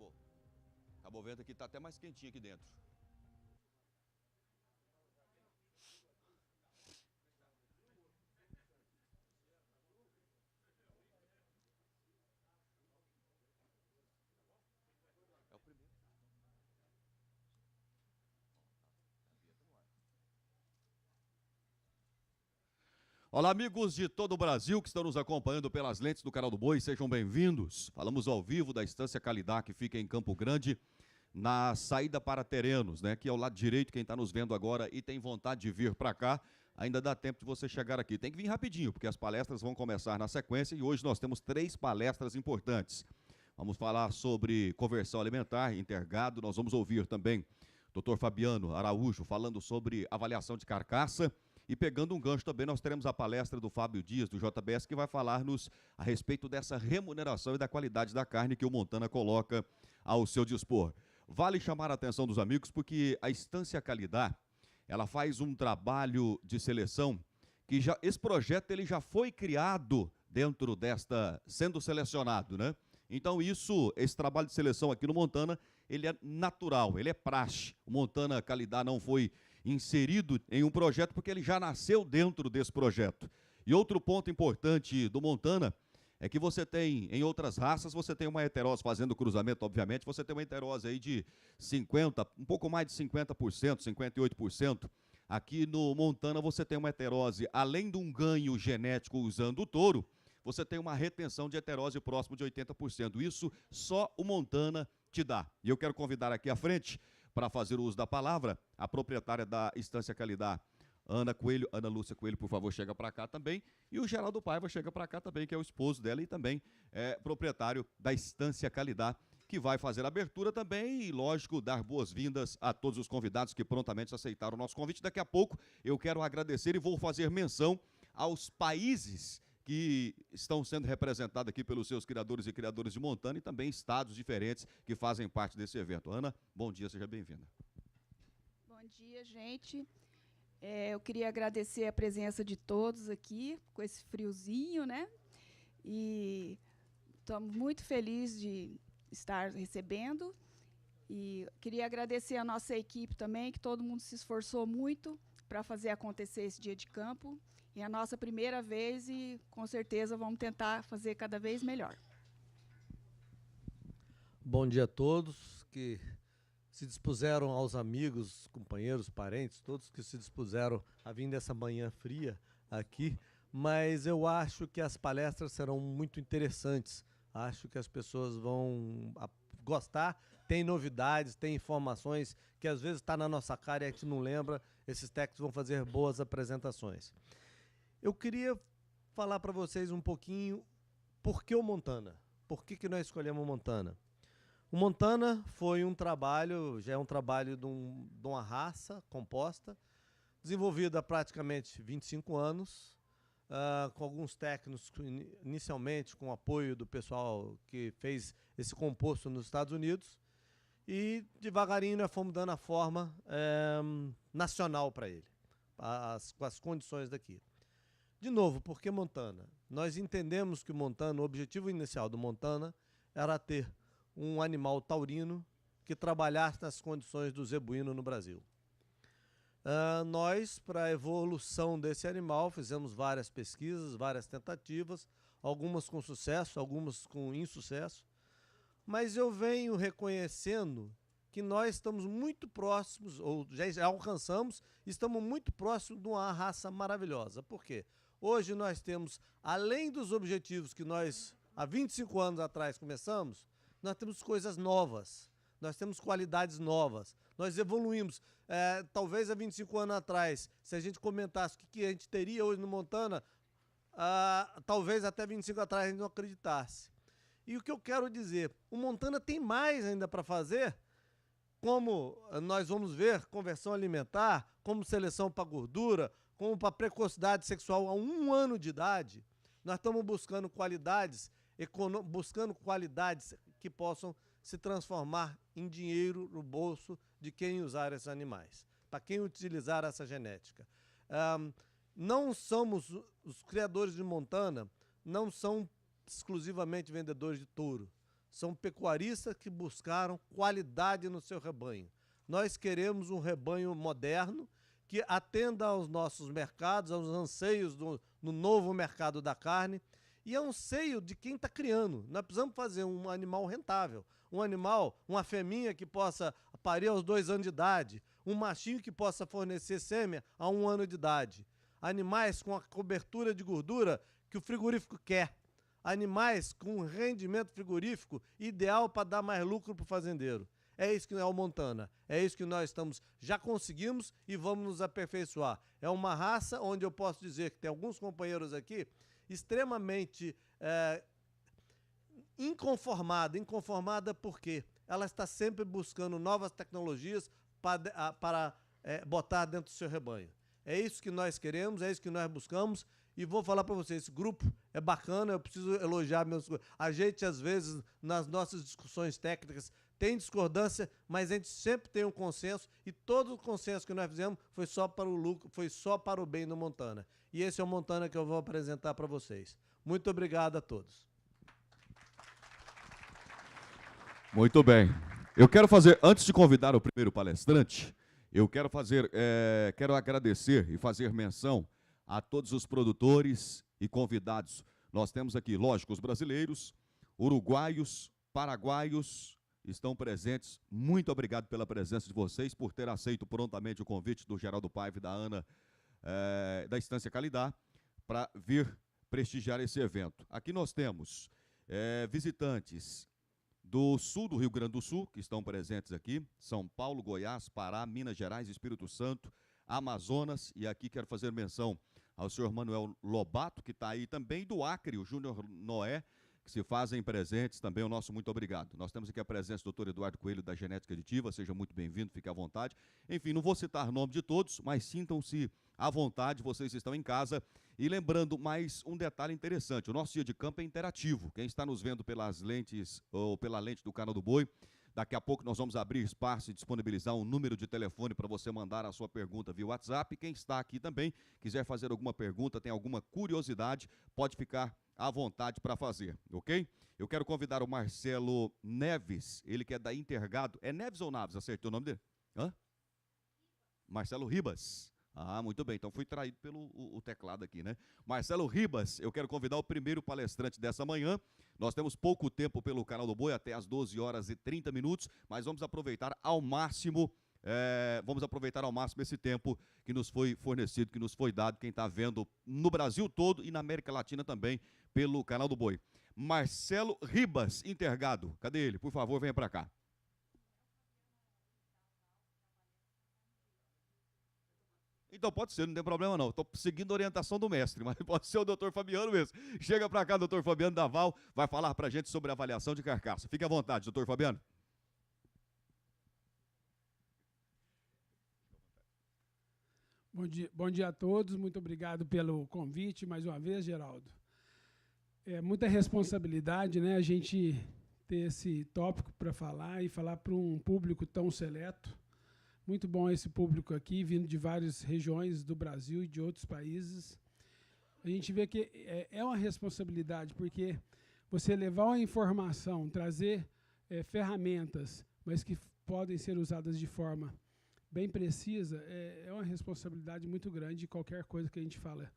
Acabou. Acabou vendo que tá até mais quentinho aqui dentro. É o primeiro. Olá, amigos de todo o Brasil que estão nos acompanhando pelas lentes do Canal do Boi, sejam bem-vindos. Falamos ao vivo da Estância Calidá, que fica em Campo Grande, na saída para Terenos, né? Que é ao lado direito, quem está nos vendo agora e tem vontade de vir para cá, ainda dá tempo de você chegar aqui. Tem que vir rapidinho, porque as palestras vão começar na sequência e hoje nós temos 3 palestras importantes. Vamos falar sobre conversão alimentar, intergado, nós vamos ouvir também o Dr. Fabiano Araújo falando sobre avaliação de carcaça. E pegando um gancho também, nós teremos a palestra do Fábio Dias, do JBS, que vai falar-nos a respeito dessa remuneração e da qualidade da carne que o Montana coloca ao seu dispor. Vale chamar a atenção dos amigos, porque a Estância Calidá, ela faz um trabalho de seleção, que esse projeto ele já foi criado dentro desta, sendo selecionado, né? Então esse trabalho de seleção aqui no Montana, ele é natural, ele é praxe. O Montana Calidá não foi inserido em um projeto porque ele já nasceu dentro desse projeto. E outro ponto importante do Montana é que você tem, em outras raças, você tem uma heterose fazendo cruzamento, obviamente, você tem uma heterose aí de 50, um pouco mais de 50%, 58%. Aqui no Montana você tem uma heterose, além de um ganho genético usando o touro, você tem uma retenção de heterose próximo de 80%. Isso só o Montana te dá. E eu quero convidar aqui à frente, para fazer o uso da palavra, a proprietária da Estância Calidá, Ana Coelho. Ana Lúcia Coelho, por favor, chega para cá também. E o Geraldo Paiva chega para cá também, que é o esposo dela e também é proprietário da Estância Calidá, que vai fazer a abertura também e, lógico, dar boas-vindas a todos os convidados que prontamente aceitaram o nosso convite. Daqui a pouco eu quero agradecer e vou fazer menção aos países que estão sendo representados aqui pelos seus criadores e criadoras de Montana e também estados diferentes que fazem parte desse evento. Ana, bom dia, seja bem-vinda. Bom dia, gente. Eu queria agradecer a presença de todos aqui, com esse friozinho, né? E estamos muito felizes de estar recebendo. E queria agradecer a nossa equipe também, que todo mundo se esforçou muito para fazer acontecer esse dia de campo. É a nossa primeira vez e, com certeza, vamos tentar fazer cada vez melhor. Bom dia a todos que se dispuseram, aos amigos, companheiros, parentes, todos que se dispuseram a vir dessa manhã fria aqui, mas eu acho que as palestras serão muito interessantes, acho que as pessoas vão gostar, tem novidades, tem informações que às vezes está na nossa cara e a gente não lembra, esses técnicos vão fazer boas apresentações. Eu queria falar para vocês um pouquinho por que o Montana, por que nós escolhemos o Montana. O Montana foi um trabalho, já é um trabalho de uma raça composta, desenvolvida há praticamente 25 anos, com alguns técnicos, inicialmente com o apoio do pessoal que fez esse composto nos Estados Unidos, e devagarinho nós fomos dando a forma nacional para ele, com as condições daqui. De novo, por que Montana? Nós entendemos que o Montana, o objetivo inicial do Montana era ter um animal taurino que trabalhasse nas condições do zebuíno no Brasil. Nós, para a evolução desse animal, fizemos várias pesquisas, várias tentativas, algumas com sucesso, algumas com insucesso, mas eu venho reconhecendo que nós estamos muito próximos, ou já alcançamos, estamos muito próximos de uma raça maravilhosa. Por quê? Hoje nós temos, além dos objetivos que nós, há 25 anos atrás, começamos, nós temos coisas novas, nós temos qualidades novas, nós evoluímos. Talvez há 25 anos atrás, se a gente comentasse o que a gente teria hoje no Montana, talvez até 25 atrás a gente não acreditasse. E o que eu quero dizer, o Montana tem mais ainda para fazer, como nós vamos ver, conversão alimentar, como seleção para gordura, como para precocidade sexual a 1 ano de idade. Nós estamos buscando qualidades que possam se transformar em dinheiro no bolso de quem usar esses animais, para quem utilizar essa genética. Não somos, os criadores de Montana, não são exclusivamente vendedores de touro. São pecuaristas que buscaram qualidade no seu rebanho. Nós queremos um rebanho moderno que atenda aos nossos mercados, aos anseios no novo mercado da carne, e é um anseio de quem está criando. Nós precisamos fazer um animal rentável, um animal, uma fêmea que possa parir aos 2 anos de idade, um machinho que possa fornecer sêmea a 1 ano de idade. Animais com a cobertura de gordura que o frigorífico quer. Animais com um rendimento frigorífico ideal para dar mais lucro para o fazendeiro. É isso que é o Montana. É isso que nós já conseguimos e vamos nos aperfeiçoar. É uma raça onde eu posso dizer que tem alguns companheiros aqui extremamente inconformada porque ela está sempre buscando novas tecnologias para botar dentro do seu rebanho. É isso que nós queremos, é isso que nós buscamos. E vou falar para vocês, esse grupo é bacana, eu preciso elogiar meus... A gente, às vezes, nas nossas discussões técnicas, tem discordância, mas a gente sempre tem um consenso, e todo o consenso que nós fizemos foi só para o lucro, foi só para o bem do Montana. E esse é o Montana que eu vou apresentar para vocês. Muito obrigado a todos. Muito bem. Eu quero fazer, antes de convidar o primeiro palestrante, eu quero quero agradecer e fazer menção a todos os produtores e convidados. Nós temos aqui, lógico, os brasileiros, uruguaios, paraguaios, estão presentes. Muito obrigado pela presença de vocês, por ter aceito prontamente o convite do Geraldo Paiva e da Ana, da Estância Calidá, para vir prestigiar esse evento. Aqui nós temos visitantes do sul do Rio Grande do Sul, que estão presentes aqui, São Paulo, Goiás, Pará, Minas Gerais, Espírito Santo, Amazonas, e aqui quero fazer menção ao senhor Manuel Lobato, que está aí também, do Acre, o Júnior Noé, que se fazem presentes também, o nosso muito obrigado. Nós temos aqui a presença do Dr. Eduardo Coelho, da Genética Aditiva, seja muito bem-vindo, fique à vontade. Enfim, não vou citar o nome de todos, mas sintam-se à vontade, vocês estão em casa. E lembrando mais um detalhe interessante, o nosso dia de campo é interativo. Quem está nos vendo pelas lentes ou pela lente do Canal do Boi, daqui a pouco nós vamos abrir espaço e disponibilizar um número de telefone para você mandar a sua pergunta via WhatsApp. Quem está aqui também, quiser fazer alguma pergunta, tem alguma curiosidade, pode ficar à vontade para fazer, ok? Eu quero convidar o Marcelo Neves, ele que é da Intergado. É Neves ou Naves? Acertei o nome dele? Hã? Marcelo Ribas. Ah, muito bem, então fui traído pelo o teclado aqui, né? Marcelo Ribas, eu quero convidar o primeiro palestrante dessa manhã. Nós temos pouco tempo pelo Canal do Boi, até às 12h30, mas vamos aproveitar ao máximo esse tempo que nos foi fornecido, que nos foi dado, quem está vendo no Brasil todo e na América Latina também, pelo Canal do Boi. Marcelo Ribas, Intergado, cadê ele? Por favor, venha para cá. Então pode ser, não tem problema não. Estou seguindo a orientação do mestre, mas pode ser o doutor Fabiano mesmo. Chega para cá, doutor Fabiano Daval, vai falar para a gente sobre a avaliação de carcaça. Fique à vontade, doutor Fabiano. Bom dia a todos, muito obrigado pelo convite mais uma vez, Geraldo. É muita responsabilidade, né, a gente ter esse tópico para falar e falar para um público tão seleto. Muito bom esse público aqui, vindo de várias regiões do Brasil e de outros países. A gente vê que é uma responsabilidade, porque você levar uma informação, trazer ferramentas, mas que podem ser usadas de forma bem precisa, é uma responsabilidade muito grande. Qualquer coisa que a gente fala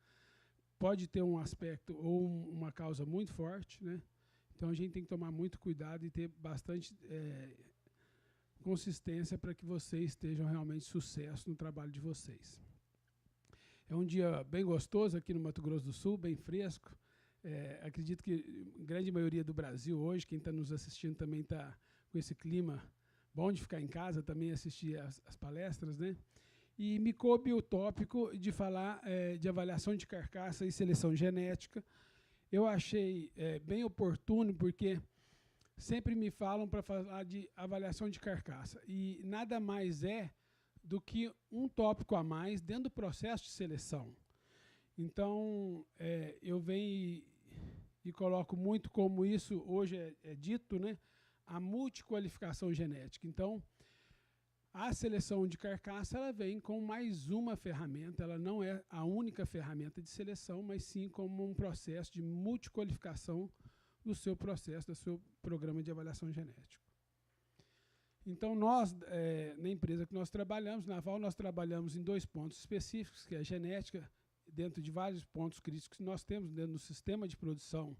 pode ter um aspecto ou uma causa muito forte, né? Então a gente tem que tomar muito cuidado e ter bastante consistência para que vocês estejam realmente sucesso no trabalho de vocês. É um dia bem gostoso aqui no Mato Grosso do Sul, bem fresco. Acredito que a grande maioria do Brasil hoje, quem está nos assistindo também está com esse clima bom de ficar em casa, também assistir as palestras, né? E me coube o tópico de falar de avaliação de carcaça e seleção genética. Eu achei bem oportuno, porque sempre me falam para falar de avaliação de carcaça. E nada mais é do que um tópico a mais dentro do processo de seleção. Então, eu venho e coloco muito como isso hoje é dito, né? A multiqualificação genética. Então, a seleção de carcaça ela vem com mais uma ferramenta, ela não é a única ferramenta de seleção, mas sim como um processo de multiqualificação do seu processo, do seu programa de avaliação genética. Então, nós, na empresa que nós trabalhamos, na Val, nós trabalhamos em 2 pontos específicos, que é a genética, dentro de vários pontos críticos que nós temos dentro do sistema de produção.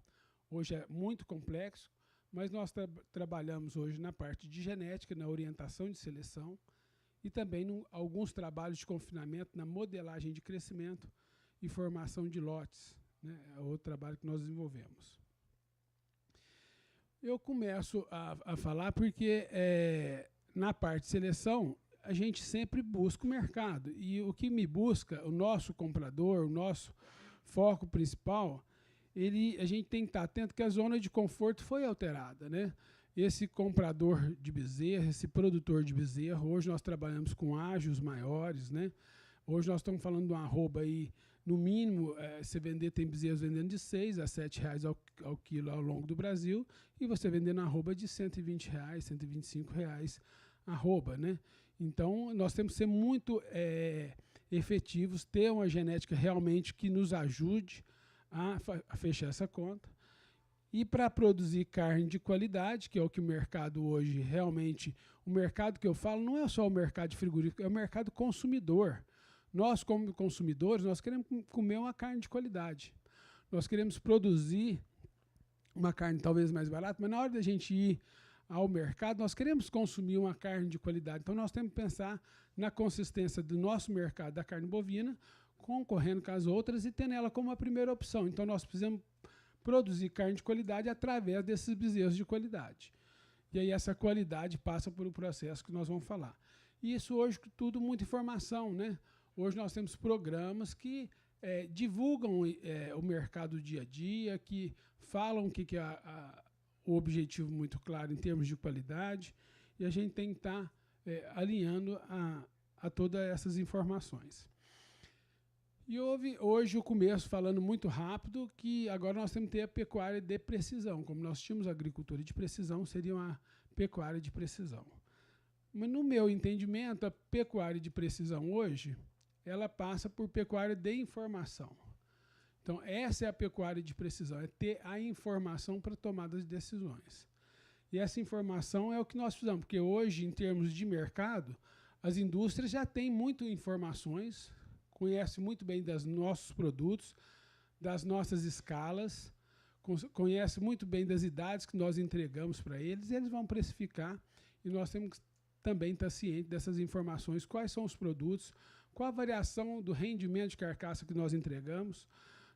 Hoje é muito complexo, mas nós trabalhamos hoje na parte de genética, na orientação de seleção, e também alguns trabalhos de confinamento na modelagem de crescimento e formação de lotes, né? É outro trabalho que nós desenvolvemos. Eu começo a falar porque na parte de seleção a gente sempre busca o mercado, e o que me busca, o nosso comprador, o nosso foco principal, a gente tem que estar atento que a zona de conforto foi alterada, né? Esse comprador de bezerro, esse produtor de bezerro, hoje nós trabalhamos com ágios maiores, né? Hoje nós estamos falando de uma arroba aí, no mínimo, você tem bezerros vendendo de R$6 a R$7 ao quilo ao longo do Brasil, e você vendendo arroba de R$120, R$125 arroba, né? Então, nós temos que ser muito efetivos, ter uma genética realmente que nos ajude a fechar essa conta. E para produzir carne de qualidade, que é o que o mercado hoje realmente... O mercado que eu falo não é só o mercado de frigorífico, é o mercado consumidor. Nós, como consumidores, nós queremos comer uma carne de qualidade. Nós queremos produzir uma carne talvez mais barata, mas na hora da gente ir ao mercado, nós queremos consumir uma carne de qualidade. Então, nós temos que pensar na consistência do nosso mercado da carne bovina, concorrendo com as outras e tendo ela como a primeira opção. Então, nós precisamos produzir carne de qualidade através desses bezerros de qualidade. E aí essa qualidade passa por um processo que nós vamos falar. E isso hoje, tudo, muita informação, né? Hoje nós temos programas que divulgam o mercado dia a dia, que falam o que é o objetivo muito claro em termos de qualidade, e a gente tem que estar alinhando a todas essas informações. E hoje o começo falando muito rápido que agora nós temos que ter a pecuária de precisão. Como nós tínhamos a agricultura de precisão, seria uma pecuária de precisão. Mas no meu entendimento, a pecuária de precisão hoje, ela passa por pecuária de informação. Então, essa é a pecuária de precisão, é ter a informação para tomada de decisões. E essa informação é o que nós precisamos, porque hoje, em termos de mercado, as indústrias já têm muitas informações, conhecem muito bem dos nossos produtos, das nossas escalas, conhecem muito bem das idades que nós entregamos para eles, e eles vão precificar, e nós temos que também estar cientes dessas informações, quais são os produtos, qual a variação do rendimento de carcaça que nós entregamos.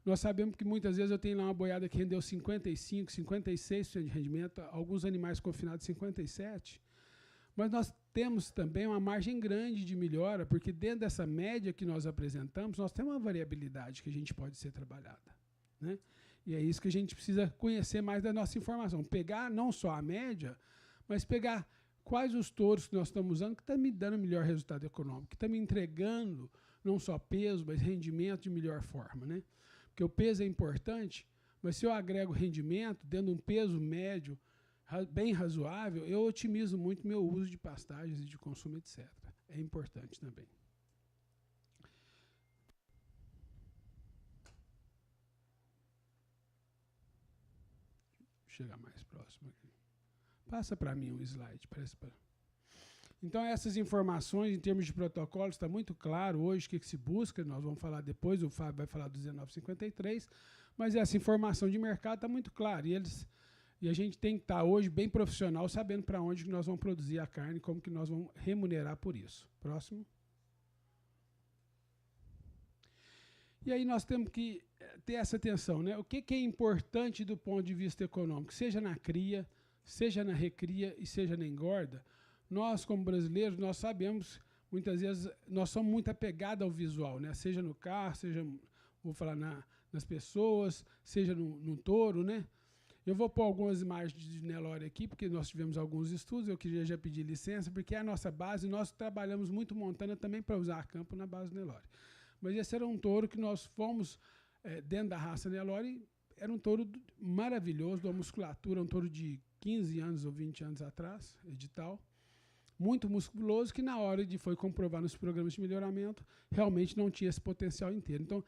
Nós sabemos que muitas vezes eu tenho lá uma boiada que rendeu 55%, 56% de rendimento, alguns animais confinados 57%, mas nós temos também uma margem grande de melhora, porque dentro dessa média que nós apresentamos, nós temos uma variabilidade que a gente pode ser trabalhada, né? E é isso que a gente precisa conhecer mais da nossa informação. Pegar não só a média, mas pegar quais os touros que nós estamos usando que estão me dando melhor resultado econômico, que estão me entregando não só peso, mas rendimento de melhor forma, né? Porque o peso é importante, mas se eu agrego rendimento dentro de um peso médio bem razoável, eu otimizo muito meu uso de pastagens e de consumo, etc. É importante também. Vou chegar mais próximo aqui. Passa para mim um slide. Então, essas informações, em termos de protocolo, está muito claro hoje o que se busca. Nós vamos falar depois, o Fábio vai falar do 1953, mas essa informação de mercado está muito clara. E a gente tem que estar hoje bem profissional, sabendo para onde nós vamos produzir a carne, como que nós vamos remunerar por isso. Próximo. E aí nós temos que ter essa atenção, né? O que é importante do ponto de vista econômico, seja na cria, seja na recria e seja na engorda. Nós, como brasileiros, nós sabemos, muitas vezes, nós somos muito apegados ao visual, né? Seja no carro, seja, vou falar nas pessoas, seja no touro, né? Eu vou pôr algumas imagens de Nelore aqui, porque nós tivemos alguns estudos, eu queria já pedir licença, porque é a nossa base, nós trabalhamos muito montana também para usar campo na base Nelore. Mas esse era um touro que nós fomos, dentro da raça Nelore, era um touro maravilhoso, de uma musculatura, um touro de 15 anos ou 20 anos atrás, edital, muito musculoso, que na hora de foi comprovar nos programas de melhoramento, realmente não tinha esse potencial inteiro. Então,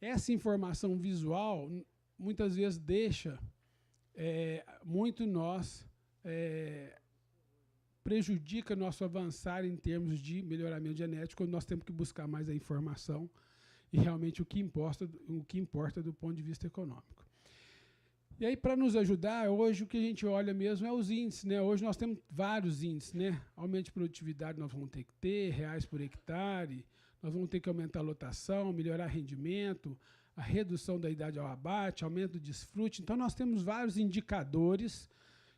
essa informação visual, muitas vezes deixa muito nós prejudica nosso avançar em termos de melhoramento genético, quando nós temos que buscar mais a informação e realmente o que importa do ponto de vista econômico. E aí, para nos ajudar, hoje o que a gente olha mesmo é os índices, né? Hoje nós temos vários índices, né? Aumento de produtividade nós vamos ter que ter, reais por hectare, nós vamos ter que aumentar a lotação, melhorar rendimento, a redução da idade ao abate, aumento do desfrute. Então, nós temos vários indicadores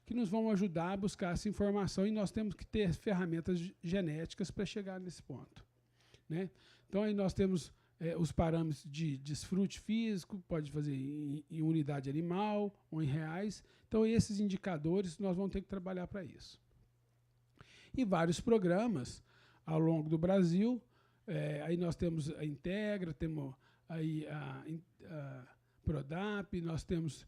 que nos vão ajudar a buscar essa informação e nós temos que ter ferramentas genéticas para chegar nesse ponto, né? Então, aí nós temos os parâmetros de desfrute físico, pode fazer em unidade animal ou em reais. Então, esses indicadores nós vamos ter que trabalhar para isso. E vários programas ao longo do Brasil. Aí nós temos a Integra, temos aí a Prodap, nós temos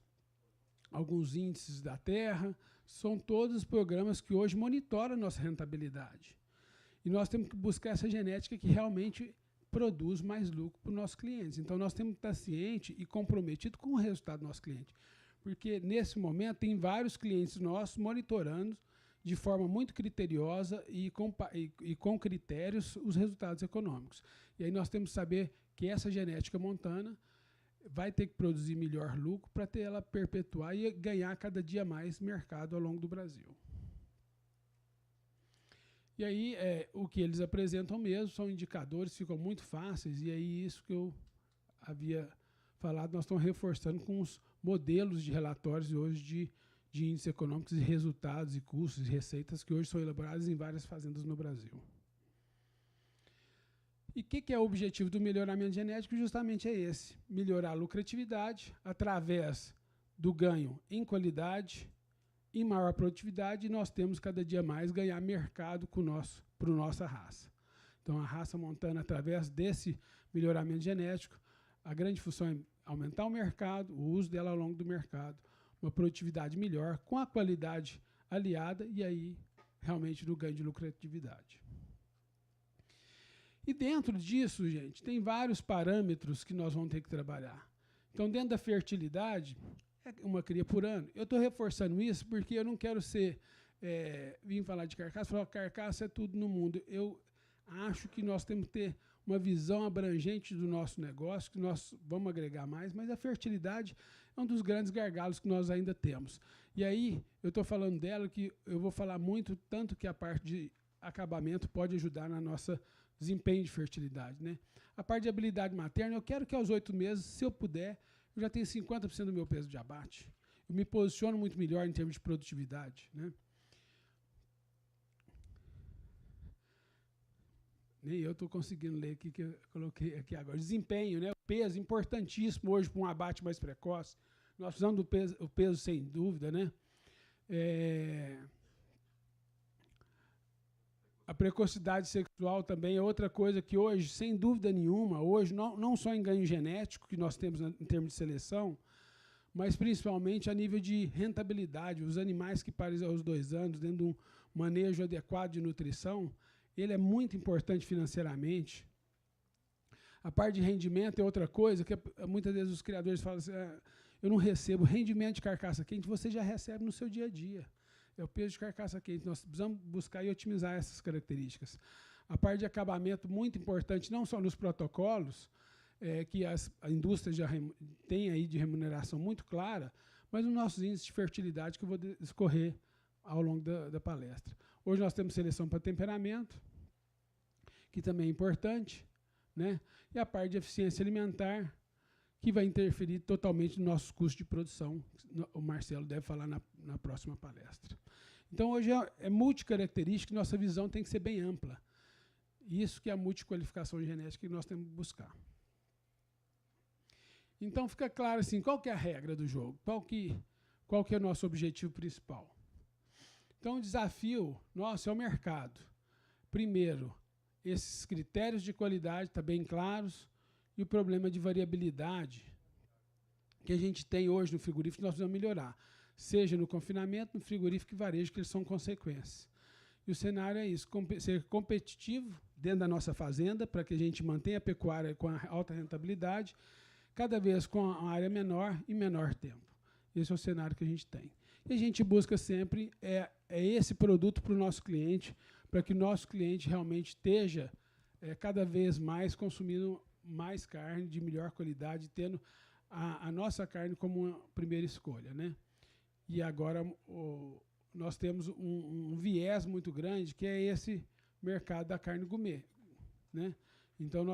alguns índices da terra. São todos programas que hoje monitoram a nossa rentabilidade. E nós temos que buscar essa genética que realmente produz mais lucro para os nossos clientes. Então, nós temos que estar ciente e comprometido com o resultado do nosso cliente. Porque, nesse momento, tem vários clientes nossos monitorando de forma muito criteriosa e com critérios os resultados econômicos. E aí nós temos que saber que essa genética montana vai ter que produzir melhor lucro para ter ela perpetuar e ganhar cada dia mais mercado ao longo do Brasil. E aí, o que eles apresentam mesmo são indicadores, ficam muito fáceis, e aí isso que eu havia falado, nós estamos reforçando com os modelos de relatórios hoje de índices econômicos e resultados e custos e receitas que hoje são elaborados em várias fazendas no Brasil. E o que é o objetivo do melhoramento genético? Justamente é esse, melhorar a lucratividade através do ganho em qualidade e maior produtividade, e nós temos cada dia mais ganhar mercado para a nossa raça. Então, a raça montana, através desse melhoramento genético, a grande função é aumentar o mercado, o uso dela ao longo do mercado, uma produtividade melhor, com a qualidade aliada, e aí, realmente, no ganho de lucratividade. E dentro disso, gente, tem vários parâmetros que nós vamos ter que trabalhar. Então, dentro da fertilidade, é uma cria por ano. Eu estou reforçando isso porque eu não quero vim falar de carcaça, falar que carcaça é tudo no mundo. Eu acho que nós temos que ter uma visão abrangente do nosso negócio, que nós vamos agregar mais, mas a fertilidade é um dos grandes gargalos que nós ainda temos. E aí, eu estou falando dela que eu vou falar muito, tanto que a parte de acabamento pode ajudar na nossa desempenho de fertilidade, né? A parte de habilidade materna, eu quero que aos 8 meses, se eu puder, eu já tenho 50% do meu peso de abate. Eu me posiciono muito melhor em termos de produtividade, né? Nem eu estou conseguindo ler aqui que eu coloquei aqui agora. Desempenho, né? O peso, importantíssimo hoje para um abate mais precoce. Nós precisamos do peso, o peso sem dúvida, né? A precocidade sexual também é outra coisa que hoje, sem dúvida nenhuma, hoje não só em ganho genético que nós temos em termos de seleção, mas principalmente a nível de rentabilidade. Os animais que parecem aos 2 anos, dentro de um manejo adequado de nutrição, ele é muito importante financeiramente. A parte de rendimento é outra coisa, que muitas vezes os criadores falam assim, eu não recebo rendimento de carcaça quente, você já recebe no seu dia a dia. É o peso de carcaça quente. Nós precisamos buscar e otimizar essas características. A parte de acabamento, muito importante, não só nos protocolos, que a indústria já tem aí de remuneração muito clara, mas nos nossos índices de fertilidade que eu vou discorrer ao longo da palestra. Hoje nós temos seleção para temperamento, que também é importante, né? E a parte de eficiência alimentar, que vai interferir totalmente nos nossos custos de produção. O Marcelo deve falar na próxima palestra. Então, hoje é multicaracterística, nossa visão tem que ser bem ampla. Isso que é a multiqualificação genética que nós temos que buscar. Então, fica claro assim, qual que é a regra do jogo? Qual que é o nosso objetivo principal? Então, o desafio nosso é o mercado. Primeiro, esses critérios de qualidade estão bem claros, e o problema de variabilidade que a gente tem hoje no frigorífico, nós precisamos melhorar. Seja no confinamento, no frigorífico e varejo, que eles são consequências. E o cenário é isso, ser competitivo dentro da nossa fazenda, para que a gente mantenha a pecuária com a alta rentabilidade, cada vez com a área menor e menor tempo. Esse é o cenário que a gente tem. E a gente busca sempre esse produto para o nosso cliente, para que o nosso cliente realmente esteja cada vez mais consumindo mais carne de melhor qualidade, tendo a nossa carne como uma primeira escolha, né? E agora nós temos um viés muito grande, que é esse mercado da carne gourmet, né? Então,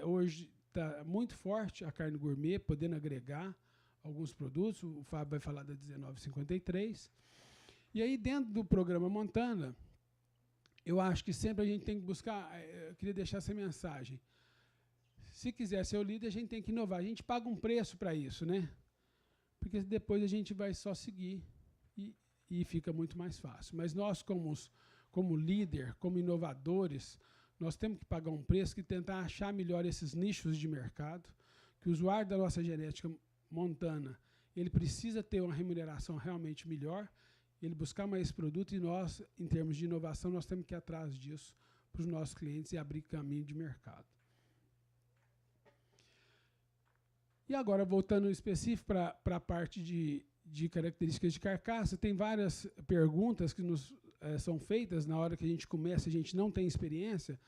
hoje está muito forte a carne gourmet, podendo agregar alguns produtos. O Fábio vai falar da 1953. E aí, dentro do programa Montana, eu acho que sempre a gente tem que buscar, eu queria deixar essa mensagem. Se quiser ser o líder, a gente tem que inovar. A gente paga um preço para isso, né? Porque depois a gente vai só seguir e fica muito mais fácil. Mas nós, como líder, como inovadores, nós temos que pagar um preço que tentar achar melhor esses nichos de mercado, que o usuário da nossa genética Montana, ele precisa ter uma remuneração realmente melhor, ele buscar mais produto, e nós, em termos de inovação, nós temos que ir atrás disso para os nossos clientes e abrir caminho de mercado. E agora, voltando específico para a parte de características de carcaça, tem várias perguntas que nos são feitas na hora que a gente começa, a gente não tem experiência,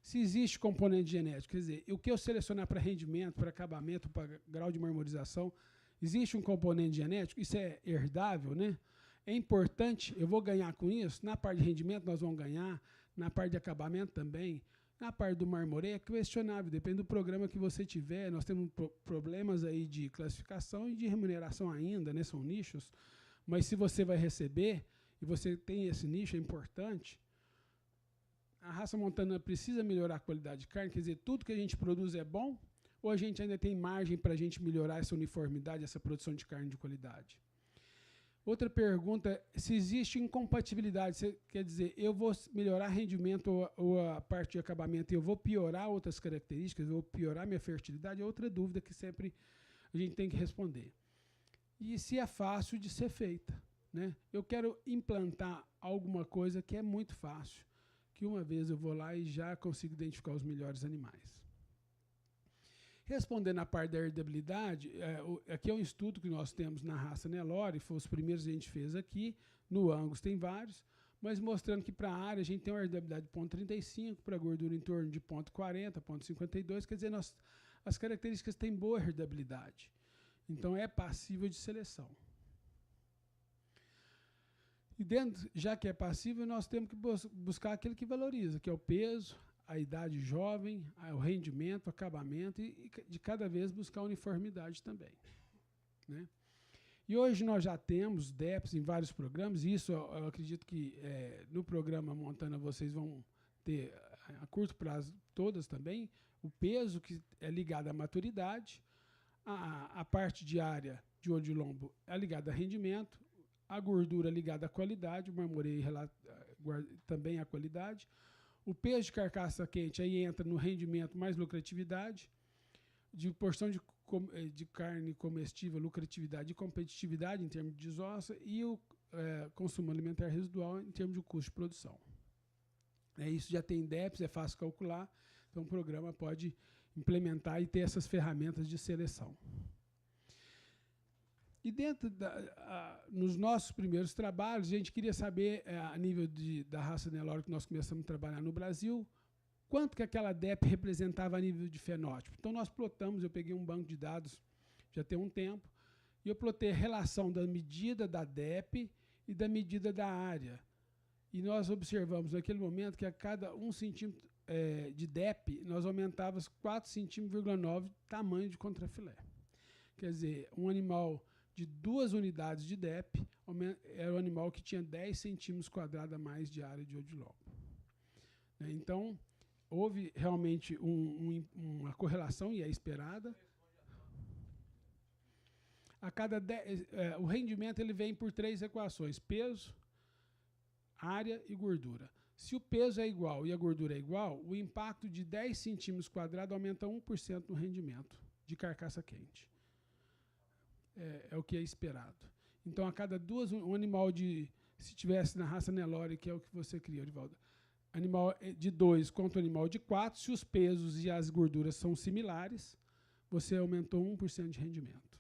se existe componente genético. Quer dizer, o que eu selecionar para rendimento, para acabamento, para grau de marmorização, existe um componente genético? Isso é herdável, né? É importante, eu vou ganhar com isso? Na parte de rendimento nós vamos ganhar, na parte de acabamento também. Na parte do marmoreio é questionável, depende do programa que você tiver. Nós temos problemas aí de classificação e de remuneração ainda, né? São nichos. Mas se você vai receber e você tem esse nicho, é importante. A raça Montana precisa melhorar a qualidade de carne, quer dizer, tudo que a gente produz é bom, ou a gente ainda tem margem para a gente melhorar essa uniformidade, essa produção de carne de qualidade? Outra pergunta, se existe incompatibilidade, quer dizer, eu vou melhorar rendimento ou a parte de acabamento e eu vou piorar outras características, eu vou piorar minha fertilidade? É outra dúvida que sempre a gente tem que responder. E se é fácil de ser feita, né? Eu quero implantar alguma coisa que é muito fácil, que uma vez eu vou lá e já consigo identificar os melhores animais. Respondendo à parte da herdabilidade, aqui é um estudo que nós temos na raça Nelore, foi os primeiros que a gente fez aqui, no Angus tem vários, mas mostrando que para a área a gente tem uma herdabilidade de 0,35, para a gordura em torno de 0,40, 0,52, quer dizer, as características têm boa herdabilidade. Então é passível de seleção. E dentro, já que é passível, nós temos que buscar aquele que valoriza, que é o peso, a idade jovem, o rendimento, o acabamento, e de cada vez buscar uniformidade também, né? E hoje nós já temos DEPs em vários programas, e isso eu acredito que no programa Montana vocês vão ter a curto prazo todas também, o peso que é ligado à maturidade, a parte diária de olho de lombo é ligada a rendimento, a gordura ligada à qualidade, o marmoreio também à qualidade. O peso de carcaça quente aí entra no rendimento mais lucratividade, de porção de carne comestível, lucratividade e competitividade em termos de desossa, e o consumo alimentar residual em termos de custo de produção. Isso já tem DEPs, é fácil calcular, então o programa pode implementar e ter essas ferramentas de seleção. E dentro nos nossos primeiros trabalhos, a gente queria saber, a nível da raça Nelore que nós começamos a trabalhar no Brasil, quanto que aquela DEP representava a nível de fenótipo. Então nós plotamos, eu peguei um banco de dados já tem um tempo, e eu plotei a relação da medida da DEP e da medida da área. E nós observamos naquele momento que a cada 1 centímetro de DEP, nós aumentávamos 4,9 centímetros tamanho de contrafilé. Quer dizer, um animal de 2 unidades de DEP, era o animal que tinha 10 centímetros quadrados a mais de área de olho de lombo. Então, houve realmente uma correlação, e é esperada. O rendimento ele vem por 3 equações: peso, área e gordura. Se o peso é igual e a gordura é igual, o impacto de 10 centímetros quadrados aumenta 1% no rendimento de carcaça quente. É o que é esperado. Então, a cada 2, um animal se tivesse na raça Nelore, que é o que você cria, Orivaldo, animal de 2 contra o animal de 4, se os pesos e as gorduras são similares, você aumentou 1% de rendimento.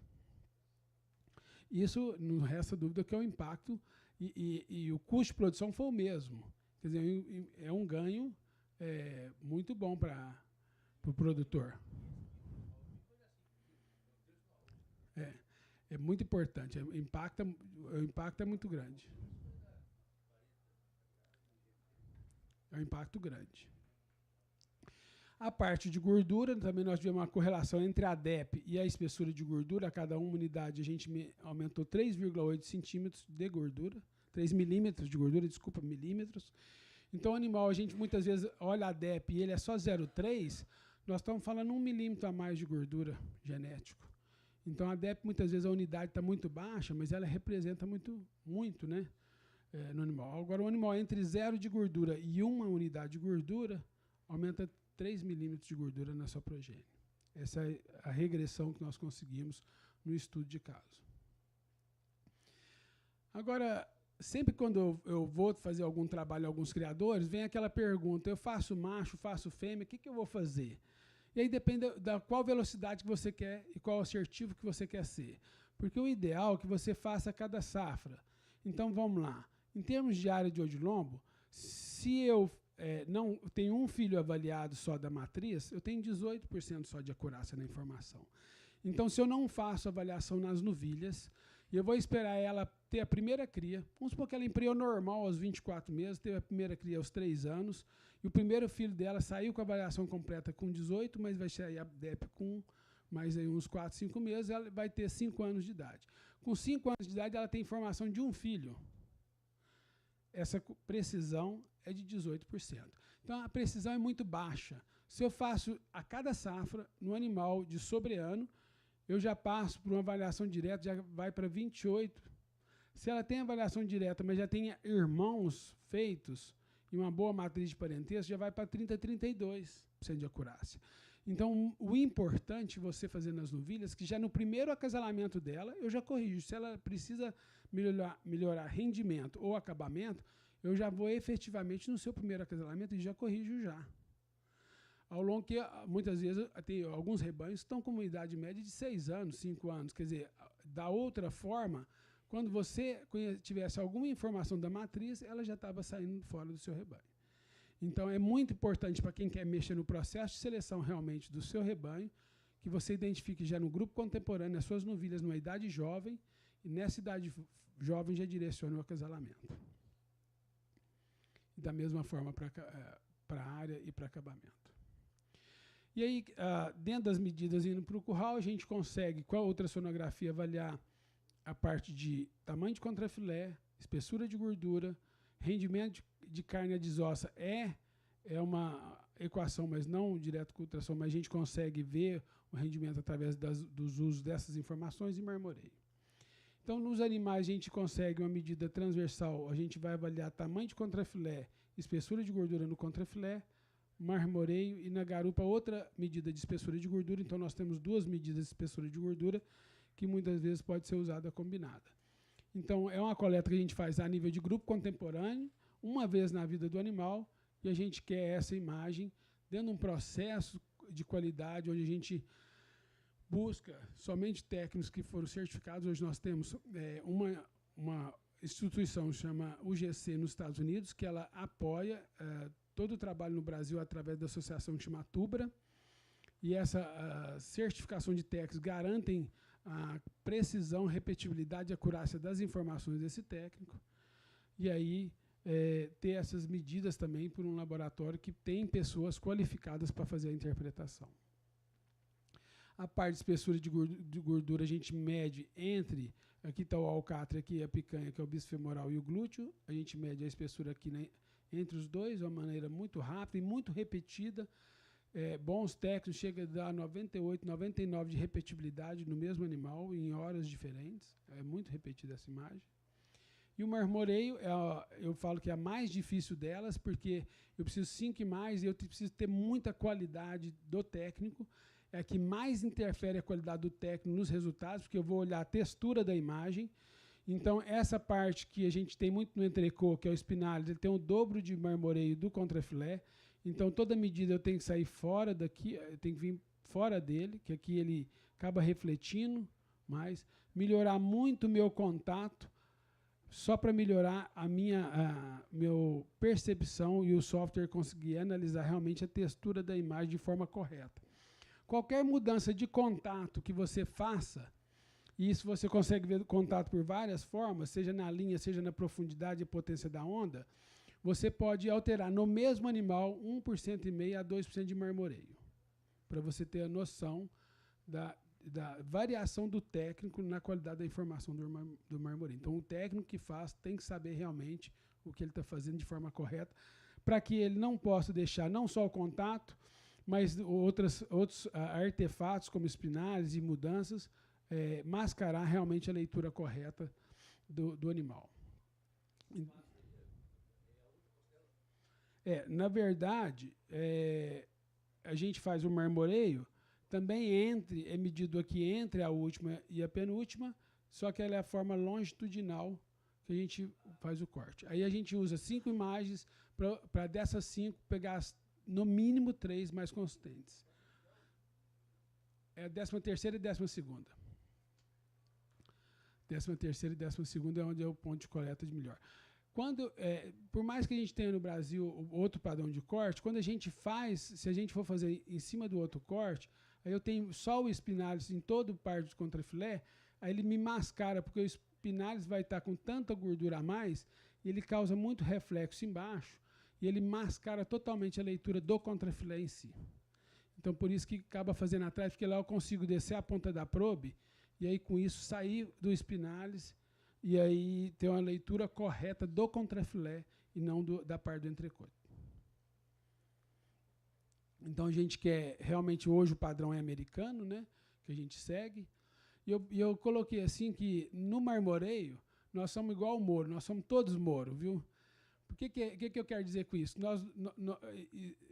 Isso não resta dúvida que é o impacto e o custo de produção foi o mesmo. Quer dizer, é um ganho muito bom para o produtor. É muito importante. O impacto é muito grande. É um impacto grande. A parte de gordura, também nós tivemos uma correlação entre a DEP e a espessura de gordura. A cada uma unidade a gente aumentou 3,8 centímetros de gordura, 3 milímetros de gordura, desculpa, milímetros. Então, o animal, a gente muitas vezes olha a DEP e ele é só 0,3, nós estamos falando 1 milímetro a mais de gordura genético. Então, a DEP, muitas vezes, a unidade está muito baixa, mas ela representa muito, né, no animal. Agora, o animal entre 0 de gordura e 1 unidade de gordura, aumenta 3 milímetros de gordura na sua progênie. Essa é a regressão que nós conseguimos no estudo de caso. Agora, sempre quando eu vou fazer algum trabalho em alguns criadores, vem aquela pergunta, eu faço macho, faço fêmea, o que eu vou fazer? E aí depende da qual velocidade que você quer e qual assertivo que você quer ser. Porque o ideal é que você faça cada safra. Então, vamos lá. Em termos de área de odilombo, se eu não tenho um filho avaliado só da matriz, eu tenho 18% só de acurácia na informação. Então, se eu não faço avaliação nas novilhas, e eu vou esperar ela ter a primeira cria, vamos supor que ela empreou normal aos 24 meses, teve a primeira cria aos 3 anos, e o primeiro filho dela saiu com a avaliação completa com 18, mas vai sair a DEP com mais aí uns 4, 5 meses, ela vai ter 5 anos de idade. Com 5 anos de idade, ela tem informação de um filho. Essa precisão é de 18%. Então, a precisão é muito baixa. Se eu faço a cada safra, no animal de sobreano, eu já passo por uma avaliação direta, já vai para 28. Se ela tem avaliação direta, mas já tem irmãos feitos e uma boa matriz de parentesco, já vai para 30, 32% de acurácia. Então, o importante você fazer nas novilhas, que já no primeiro acasalamento dela, eu já corrijo. Se ela precisa melhorar rendimento ou acabamento, eu já vou efetivamente no seu primeiro acasalamento e já corrijo já. Ao longo que, muitas vezes, tem alguns rebanhos que estão com uma idade média de 6 anos, 5 anos. Quer dizer, da outra forma, quando você tivesse alguma informação da matriz, ela já estava saindo fora do seu rebanho. Então, é muito importante para quem quer mexer no processo de seleção realmente do seu rebanho, que você identifique já no grupo contemporâneo as suas novilhas numa idade jovem, e nessa idade jovem já direcione o acasalamento. E da mesma forma para a área e para acabamento. E aí, dentro das medidas indo para o curral, a gente consegue, com a ultrassonografia, avaliar a parte de tamanho de contrafilé, espessura de gordura, rendimento de carne à desossa é uma equação, mas não direto com ultrassom, mas a gente consegue ver o rendimento através dos usos dessas informações e marmoreio. Então, nos animais, a gente consegue uma medida transversal, a gente vai avaliar tamanho de contrafilé, espessura de gordura no contrafilé, marmoreio e na garupa outra medida de espessura de gordura. Então, nós temos 2 medidas de espessura de gordura que muitas vezes pode ser usada combinada. Então, é uma coleta que a gente faz a nível de grupo contemporâneo, uma vez na vida do animal, e a gente quer essa imagem dentro de um processo de qualidade, onde a gente busca somente técnicos que foram certificados. Hoje nós temos uma instituição que chama UGC nos Estados Unidos, que ela apoia todo o trabalho no Brasil através da associação que chama Tubra, e essa certificação de técnicos garantem a precisão, repetibilidade e acurácia das informações desse técnico, e aí ter essas medidas também por um laboratório que tem pessoas qualificadas para fazer a interpretação. A parte de espessura de gordura a gente mede entre, aqui está o alcatra, aqui a picanha, que é o bisfemoral, e o glúteo, a gente mede a espessura aqui, né, entre os dois, de uma maneira muito rápida e muito repetida. Bons técnicos chegam a dar 98, 99 de repetibilidade no mesmo animal, em horas diferentes. É muito repetida essa imagem. E o marmoreio, eu falo que é a mais difícil delas, porque eu preciso 5 e mais, e eu preciso ter muita qualidade do técnico. É a que mais interfere a qualidade do técnico nos resultados, porque eu vou olhar a textura da imagem. Então, essa parte que a gente tem muito no entrecô, que é o espinálio, ele tem o dobro de marmoreio do contrafilé. Então, toda medida eu tenho que sair fora daqui, eu tenho que vir fora dele, que aqui ele acaba refletindo mais, melhorar muito o meu contato, só para melhorar a minha percepção e o software conseguir analisar realmente a textura da imagem de forma correta. Qualquer mudança de contato que você faça, e isso você consegue ver contato por várias formas, seja na linha, seja na profundidade e potência da onda, você pode alterar no mesmo animal 1,5% a 2% de marmoreio, para você ter a noção da variação do técnico na qualidade da informação do marmoreio. Então, o técnico que faz tem que saber realmente o que ele está fazendo de forma correta, para que ele não possa deixar não só o contato, mas outros artefatos, como espinalhas e mudanças, mascarar realmente a leitura correta do animal. Na verdade, a gente faz o marmoreio também é medido aqui entre a última e a penúltima, só que ela é a forma longitudinal que a gente faz o corte. Aí a gente usa 5 imagens para dessas 5 pegar no mínimo 3 mais consistentes. É a 13ª e 12ª. 13ª e 12ª é onde é o ponto de coleta de melhor. Por mais que a gente tenha no Brasil outro padrão de corte, quando a gente faz, se a gente for fazer em cima do outro corte, aí eu tenho só o espinálise em todo o par de contrafilé, aí ele me mascara, porque o espinálise vai estar com tanta gordura a mais, e ele causa muito reflexo embaixo, e ele mascara totalmente a leitura do contrafilé em si. Então, por isso que acaba fazendo atrás, porque lá eu consigo descer a ponta da probe, e aí com isso sair do espinálise, e aí ter uma leitura correta do contrafilé, e não da parte do entrecôte. Então, a gente quer, realmente, hoje o padrão é americano, né, que a gente segue. E eu coloquei assim que, no marmoreio, nós somos igual ao Moro, nós somos todos Moro, viu? Por que eu quero dizer com isso?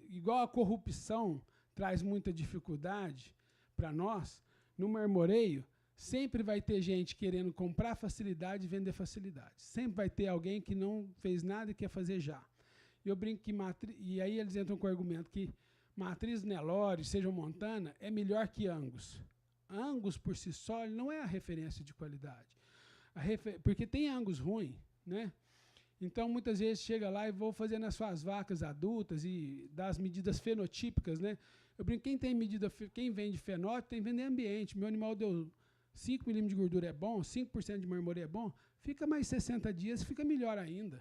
Igual a corrupção traz muita dificuldade para nós, no marmoreio, sempre vai ter gente querendo comprar facilidade e vender facilidade. Sempre vai ter alguém que não fez nada e quer fazer já. Eu brinco que e aí eles entram com o argumento que matriz Nelore, seja Montana, é melhor que Angus. Angus, por si só, ele não é a referência de qualidade. Porque tem Angus ruim, né? Então, muitas vezes, chega lá e vou fazendo as suas vacas adultas e das medidas fenotípicas, né? Eu brinco, quem vende fenótipo tem que vender ambiente. Meu animal deu 5 milímetros de gordura é bom, 5% de marmoreio é bom, fica mais 60 dias, fica melhor ainda,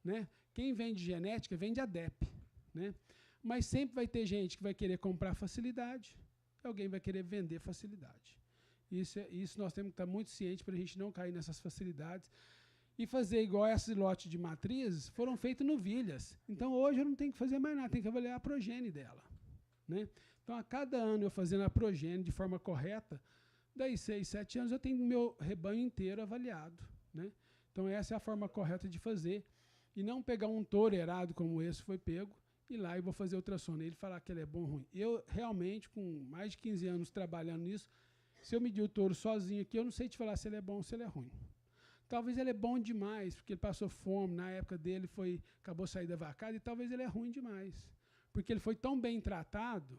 né? Quem vende genética, vende ADEP, né? Mas sempre vai ter gente que vai querer comprar facilidade e alguém vai querer vender facilidade. Isso nós temos que estar muito cientes para a gente não cair nessas facilidades e fazer igual esse lote de matrizes foram feitos novilhas. Então, hoje eu não tenho que fazer mais nada, tenho que avaliar a progênie dela, né? Então, a cada ano eu fazendo a progênie de forma correta, daí 6, 7 anos eu tenho meu rebanho inteiro avaliado, né? Então, essa é a forma correta de fazer e não pegar um touro errado como esse foi pego, ir lá e vou fazer ultrassom nele e falar que ele é bom ou ruim. Eu, realmente, com mais de 15 anos trabalhando nisso, se eu medir o touro sozinho aqui, eu não sei te falar se ele é bom ou se ele é ruim. Talvez ele é bom demais, porque ele passou fome, na época dele acabou saindo da vacada, e talvez ele é ruim demais, porque ele foi tão bem tratado,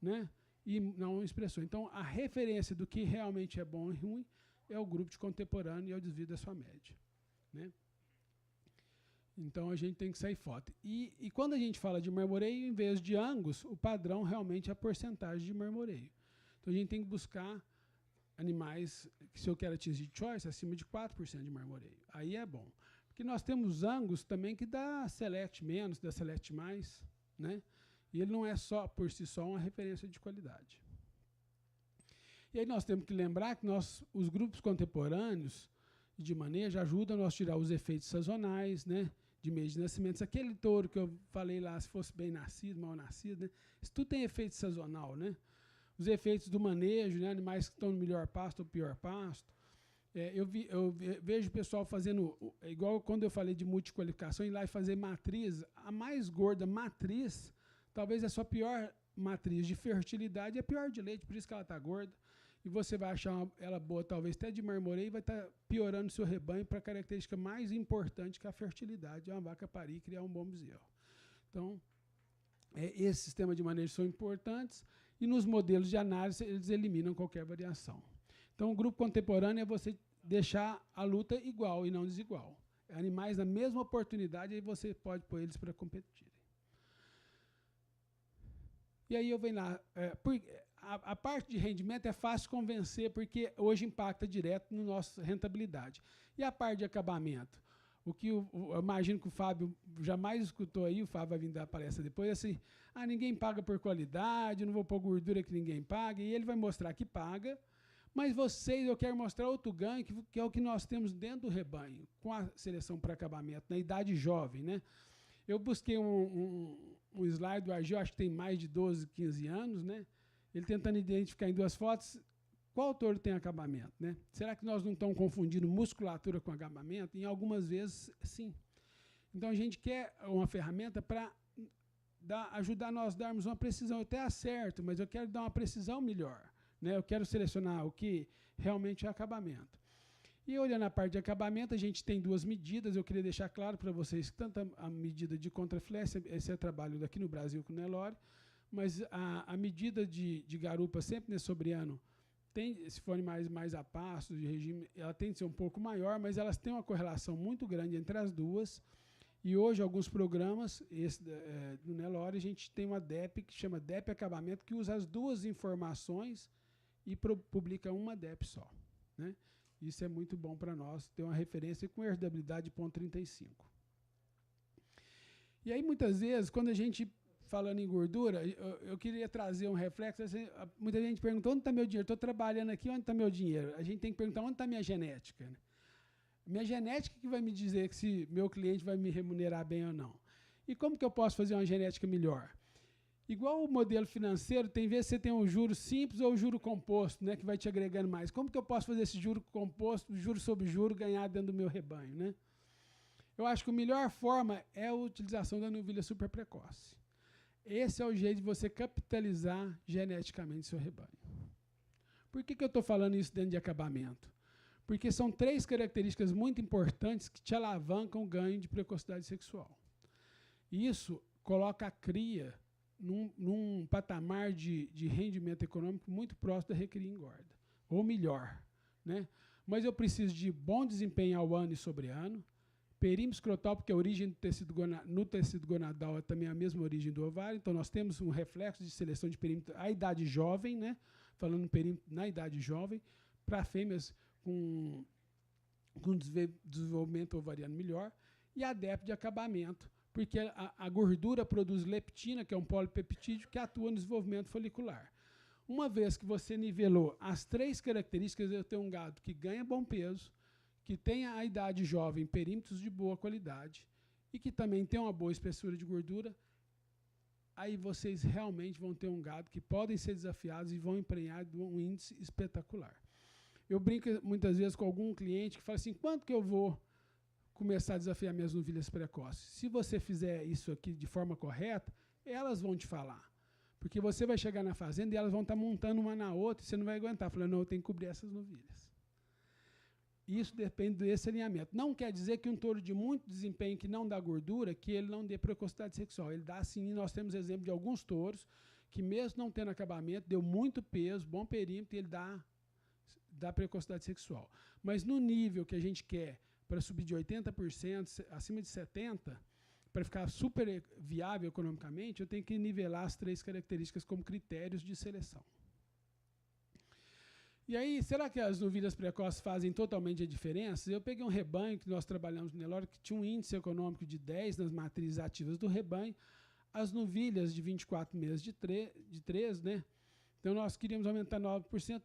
né, e não expressou. Então, a referência do que realmente é bom e ruim é o grupo de contemporâneo e é o desvio da sua média, né? Então, a gente tem que sair foto. E quando a gente fala de marmoreio, em vez de Angus, o padrão realmente é a porcentagem de marmoreio. Então, a gente tem que buscar animais que, se eu quero atingir choice, acima de 4% de marmoreio. Aí é bom. Porque nós temos Angus também que dá select menos, dá select mais, né? E ele não é só, por si só, uma referência de qualidade. E aí nós temos que lembrar que os grupos contemporâneos de manejo ajudam nós a tirar os efeitos sazonais, né, de mês de nascimento. Se aquele touro que eu falei lá, se fosse bem nascido, mal nascido, né, isso tudo tem efeito sazonal, né? Os efeitos do manejo, né, animais que estão no melhor pasto ou pior pasto. Eu vejo o pessoal fazendo, igual quando eu falei de multiqualificação, ir lá e fazer matriz, a mais gorda matriz, talvez a sua pior matriz de fertilidade é a pior de leite, por isso que ela está gorda. E você vai achar ela boa, talvez até de marmoreio, e vai estar piorando o seu rebanho para a característica mais importante, que é a fertilidade, é uma vaca parir e criar um bom bezerro. Então, esse sistema de manejo são importantes, e nos modelos de análise eles eliminam qualquer variação. Então, o grupo contemporâneo é você deixar a luta igual e não desigual. Animais na mesma oportunidade, aí você pode pôr eles para competirem. E aí eu venho lá. A parte de rendimento é fácil convencer, porque hoje impacta direto na nossa rentabilidade. E a parte de acabamento? O que eu imagino que o Fábio jamais escutou aí, o Fábio vai vir dar a palestra depois, assim, ninguém paga por qualidade, não vou pôr gordura que ninguém paga, e ele vai mostrar que paga, mas eu quero mostrar outro ganho, que é o que nós temos dentro do rebanho, com a seleção para acabamento, na idade jovem, né? Eu busquei um slide do Argel, acho que tem mais de 12, 15 anos, né? Ele tentando identificar em 2 fotos qual touro tem acabamento, né? Será que nós não estamos confundindo musculatura com acabamento? Em algumas vezes, sim. Então, a gente quer uma ferramenta para ajudar nós a darmos uma precisão. Eu até acerto, mas eu quero dar uma precisão melhor, né? Eu quero selecionar o que realmente é acabamento. E olhando a parte de acabamento, a gente tem 2 medidas. Eu queria deixar claro para vocês que tanto a medida de contrafilé, esse é trabalho daqui no Brasil com o Nelore, mas a medida de garupa sempre nesse sobriano, se for animais mais a pasto, de regime, ela tem que ser um pouco maior, mas elas têm uma correlação muito grande entre as duas. E hoje, alguns programas, esse do Nelore, a gente tem uma DEP que chama DEP Acabamento, que usa as 2 informações e publica uma DEP só, né? Isso é muito bom para nós, ter uma referência com herdabilidade 0,35. E aí, muitas vezes, quando a gente, falando em gordura, eu queria trazer um reflexo. Assim, muita gente pergunta, onde está meu dinheiro? Estou trabalhando aqui, onde está meu dinheiro? A gente tem que perguntar, onde está minha genética? Né? Minha genética que vai me dizer se meu cliente vai me remunerar bem ou não. E como que eu posso fazer uma genética melhor? Igual o modelo financeiro, tem vezes que você tem um juro simples ou um juro composto, né, que vai te agregando mais. Como que eu posso fazer esse juro composto, juro sobre juro, ganhar dentro do meu rebanho? Né? Eu acho que a melhor forma é a utilização da novilha super precoce. Esse é o jeito de você capitalizar geneticamente seu rebanho. Por que eu estou falando isso dentro de acabamento? Porque são 3 características muito importantes que te alavancam o ganho de precocidade sexual. Isso coloca a cria num patamar de rendimento econômico muito próximo da recria e engorda, ou melhor, né? Mas eu preciso de bom desempenho ao ano e sobre ano, perímetro escrotal, porque a origem do no tecido gonadal é também a mesma origem do ovário, então nós temos um reflexo de seleção de perímetro à idade jovem, né? Falando em perímetro na idade jovem, para fêmeas com desenvolvimento ovariano melhor, e a DEP de acabamento, porque a gordura produz leptina, que é um polipeptídeo, que atua no desenvolvimento folicular. Uma vez que você nivelou as 3 características, eu tenho um gado que ganha bom peso, que tem a idade jovem, perímetros de boa qualidade, e que também tem uma boa espessura de gordura, aí vocês realmente vão ter um gado que podem ser desafiados e vão emprenhar de um índice espetacular. Eu brinco muitas vezes com algum cliente que fala assim, quanto que eu vou começar a desafiar minhas novilhas precoces? Se você fizer isso aqui de forma correta, elas vão te falar. Porque você vai chegar na fazenda e elas vão estar montando uma na outra e você não vai aguentar. Falando, não, eu tenho que cobrir essas novilhas. Isso depende desse alinhamento. Não quer dizer que um touro de muito desempenho que não dá gordura, que ele não dê precocidade sexual. Ele dá sim, nós temos exemplo de alguns touros que mesmo não tendo acabamento, deu muito peso, bom perímetro, e ele dá precocidade sexual. Mas no nível que a gente quer, para subir de 80%, acima de 70%, para ficar super viável economicamente, eu tenho que nivelar as 3 características como critérios de seleção. E aí, será que as novilhas precoces fazem totalmente a diferença? Eu peguei um rebanho que nós trabalhamos no Nelore, que tinha um índice econômico de 10 nas matrizes ativas do rebanho, as novilhas de 24 meses de 3, né? Então, nós queríamos aumentar 9%,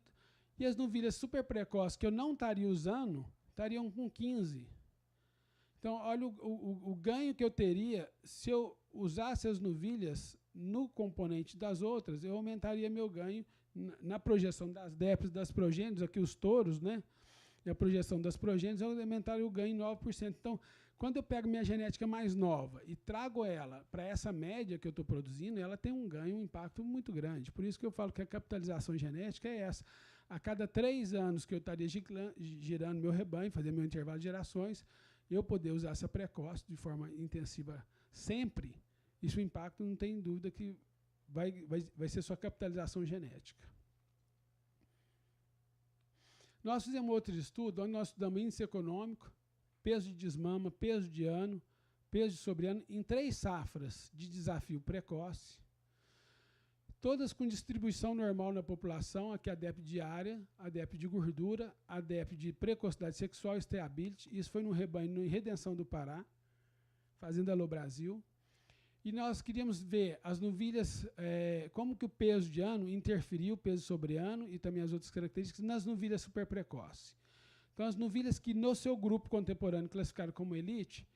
e as novilhas super precoces, que eu não estaria usando, estariam com 15%. Então, olha o ganho que eu teria se eu usasse as novilhas no componente das outras, eu aumentaria meu ganho na projeção das DEPs, das progênitos, aqui os touros, né? E a projeção das progênitos, eu aumentaria o ganho em 9%. Então, quando eu pego minha genética mais nova e trago ela para essa média que eu estou produzindo, ela tem um ganho, um impacto muito grande. Por isso que eu falo que a capitalização genética é essa. A cada 3 anos que eu estaria girando meu rebanho, fazer meu intervalo de gerações, eu poder usar essa precoce de forma intensiva sempre, isso o impacto não tem dúvida que vai ser sua capitalização genética. Nós fizemos outro estudo, onde nós estudamos índice econômico, peso de desmama, peso de ano, peso de sobre-ano, em 3 safras de desafio precoce, todas com distribuição normal na população, aqui a DEP diária, a DEP de gordura, a DEP de precocidade sexual e steability. Isso foi num rebanho em Redenção do Pará, Fazenda Alô Brasil. E nós queríamos ver as novilhas, como que o peso de ano interferiu, o peso sobre ano e também as outras características nas novilhas super precoces. Então, as novilhas que no seu grupo contemporâneo classificaram como elite,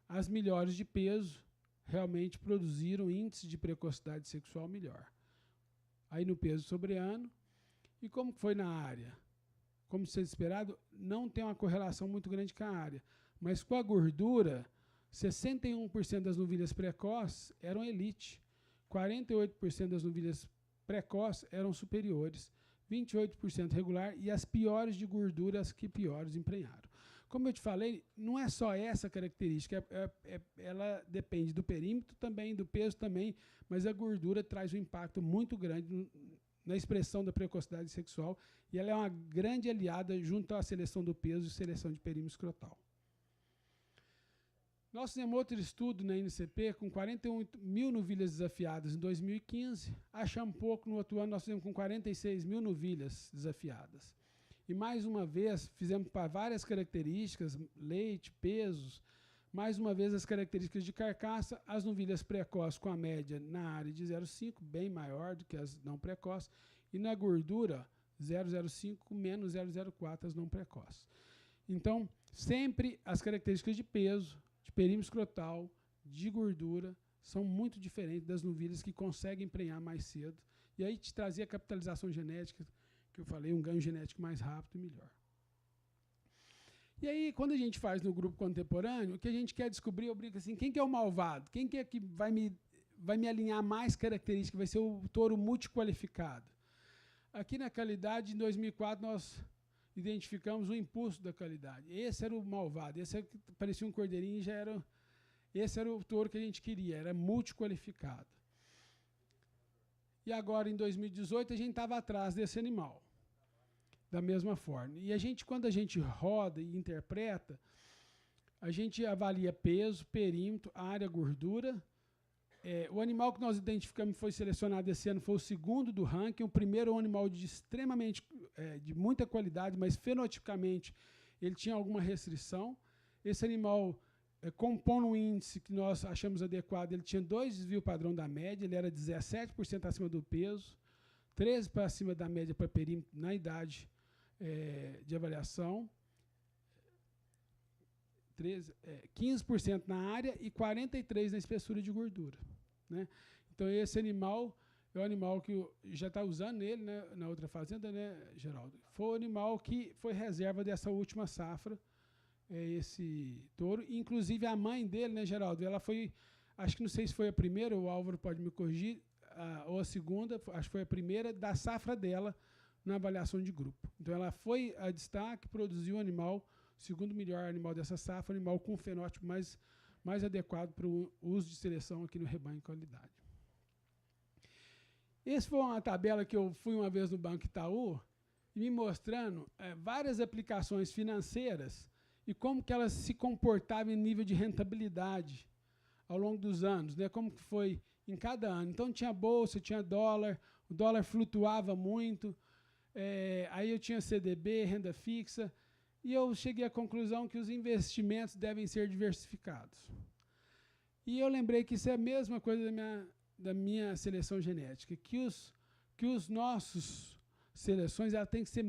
as melhores de peso realmente produziram índice de precocidade sexual melhor. Aí no peso sobre ano. E como foi na área? Como ser esperado, não tem uma correlação muito grande com a área. Mas com a gordura, 61% das novilhas precoces eram elite, 48% das novilhas precoces eram superiores, 28% regular e as piores de gordura, as que piores emprenharam. Como eu te falei, não é só essa característica, ela depende do perímetro também, do peso também, mas a gordura traz um impacto muito grande na expressão da precocidade sexual e ela é uma grande aliada junto à seleção do peso e seleção de perímetro escrotal. Nós fizemos outro estudo na NCP com 41 mil novilhas desafiadas em 2015. Achamos pouco, no outro ano nós fizemos com 46 mil novilhas desafiadas. E mais uma vez, fizemos para várias características, leite, pesos, mais uma vez as características de carcaça, as novilhas precoces com a média na área de 0,5, bem maior do que as não precoces, e na gordura 0,05 menos 0,04 as não precoces. Então, sempre as características de peso, de perímetro escrotal, de gordura, são muito diferentes das novilhas que conseguem emprenhar mais cedo. E aí te trazia a capitalização genética, que eu falei, um ganho genético mais rápido e melhor. E aí, quando a gente faz no grupo contemporâneo, o que a gente quer descobrir, eu brinco assim, quem que é o malvado? Quem que é que vai me alinhar mais características? Vai ser o touro multiqualificado. Aqui na qualidade, em 2004, nós identificamos o impulso da qualidade. Esse era o malvado, esse era, parecia um cordeirinho e já era... Esse era o touro que a gente queria, era multiqualificado. E agora, em 2018, a gente estava atrás desse animal, da mesma forma. E a gente, quando a gente roda e interpreta, a gente avalia peso, perímetro, área, gordura. O animal que nós identificamos foi selecionado esse ano foi o segundo do ranking. O primeiro é um animal de extremamente, de muita qualidade, mas fenotipicamente ele tinha alguma restrição. Esse animal, compondo um índice que nós achamos adequado, ele tinha 2 desvios padrão da média, ele era 17% acima do peso, 13% para cima da média para perímetro na idade de avaliação, 15% na área e 43% na espessura de gordura. Né? Então, esse animal é o animal que já está usando ele, né, na outra fazenda, né, Geraldo? Foi o animal que foi reserva dessa última safra, esse touro. Inclusive, a mãe dele, né, Geraldo? Ela foi, acho que não sei se foi a primeira, o Álvaro pode me corrigir, ou a segunda, acho que foi a primeira, da safra dela na avaliação de grupo. Então, ela foi a destaque, produziu o animal, segundo melhor animal dessa safra, animal com fenótipo mais adequado para o uso de seleção aqui no rebanho de qualidade. Essa foi uma tabela que eu fui uma vez no Banco Itaú, me mostrando várias aplicações financeiras e como que elas se comportavam em nível de rentabilidade ao longo dos anos, né? Como que foi em cada ano. Então, tinha bolsa, tinha dólar, o dólar flutuava muito, aí eu tinha CDB, renda fixa, e eu cheguei à conclusão que os investimentos devem ser diversificados. E eu lembrei que isso é a mesma coisa da minha seleção genética, que os nossos seleções ela tem que ser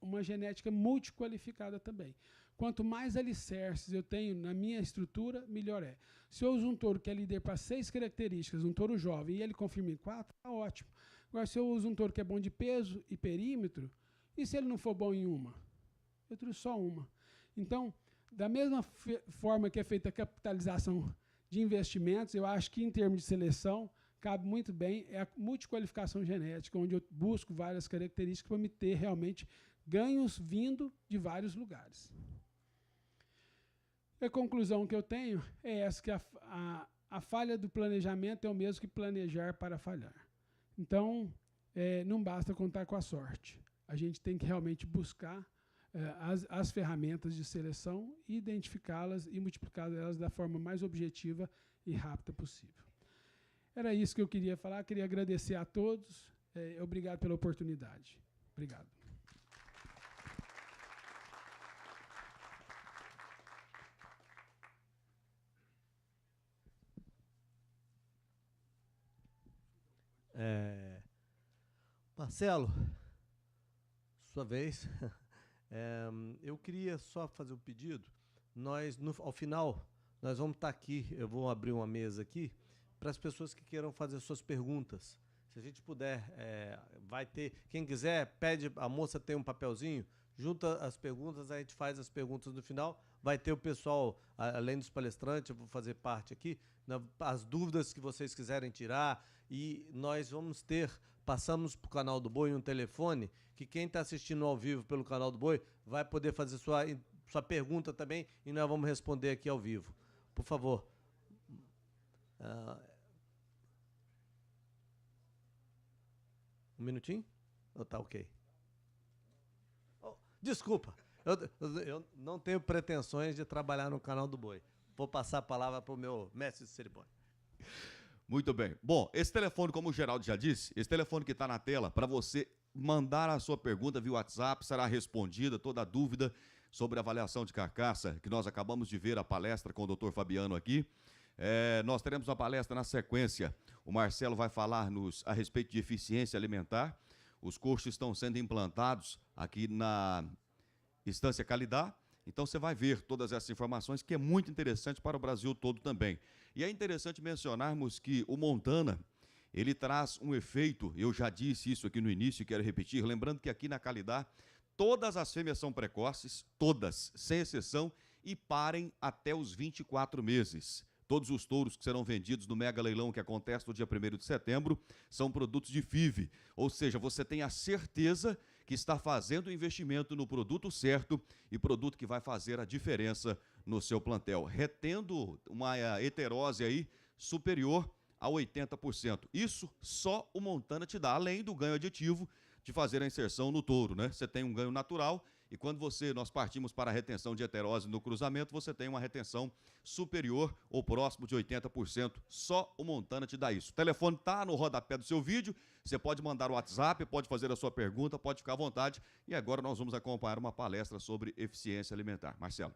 uma genética multiqualificada também. Quanto mais alicerces eu tenho na minha estrutura, melhor é. Se eu uso um touro que é líder para 6 características, um touro jovem, e ele confirma em 4, está ótimo. Agora, se eu uso um touro que é bom de peso e perímetro, e se ele não for bom em uma? Eu trouxe só uma. Então, da mesma forma que é feita a capitalização de investimentos, eu acho que, em termos de seleção, cabe muito bem a multiqualificação genética, onde eu busco várias características para me ter realmente ganhos vindo de vários lugares. A conclusão que eu tenho é essa, que a falha do planejamento é o mesmo que planejar para falhar. Então, não basta contar com a sorte. A gente tem que realmente buscar as ferramentas de seleção, identificá-las e multiplicá-las da forma mais objetiva e rápida possível. Era isso que eu queria falar. Queria agradecer a todos. Obrigado pela oportunidade. Obrigado. Marcelo, sua vez. Eu queria só fazer um pedido. Ao final, nós vamos estar aqui, eu vou abrir uma mesa aqui, para as pessoas que queiram fazer suas perguntas. Se a gente puder, vai ter... Quem quiser, pede, a moça tem um papelzinho, junta as perguntas, a gente faz as perguntas no final. Vai ter o pessoal, além dos palestrantes, eu vou fazer parte aqui, as dúvidas que vocês quiserem tirar, e nós vamos ter... Passamos para o Canal do Boi um telefone, que quem está assistindo ao vivo pelo Canal do Boi vai poder fazer sua pergunta também, e nós vamos responder aqui ao vivo. Por favor. Um minutinho? Tá ok. Desculpa, eu não tenho pretensões de trabalhar no Canal do Boi. Vou passar a palavra para o meu mestre de cerimônia. Muito bem. Bom, esse telefone, como o Geraldo já disse, esse telefone que está na tela, para você mandar a sua pergunta via WhatsApp, será respondida toda a dúvida sobre a avaliação de carcaça, que nós acabamos de ver a palestra com o Dr. Fabiano aqui. Nós teremos uma palestra na sequência. O Marcelo vai falar-nos a respeito de eficiência alimentar. Os cursos estão sendo implantados aqui na Estância Calidá. Então você vai ver todas essas informações, que é muito interessante para o Brasil todo também. E é interessante mencionarmos que o Montana, ele traz um efeito, eu já disse isso aqui no início e quero repetir, lembrando que aqui na Calidá, todas as fêmeas são precoces, todas, sem exceção, e parem até os 24 meses. Todos os touros que serão vendidos no mega leilão que acontece no dia 1º de setembro são produtos de FIV, ou seja, você tem a certeza que está fazendo o investimento no produto certo e produto que vai fazer a diferença no seu plantel, retendo uma heterose aí superior a 80%. Isso só o Montana te dá, além do ganho aditivo de fazer a inserção no touro, né? Você tem um ganho natural e quando nós partimos para a retenção de heterose no cruzamento, você tem uma retenção superior ou próximo de 80%. Só o Montana te dá isso. O telefone está no rodapé do seu vídeo, você pode mandar o WhatsApp, pode fazer a sua pergunta, pode ficar à vontade. E agora nós vamos acompanhar uma palestra sobre eficiência alimentar. Marcelo.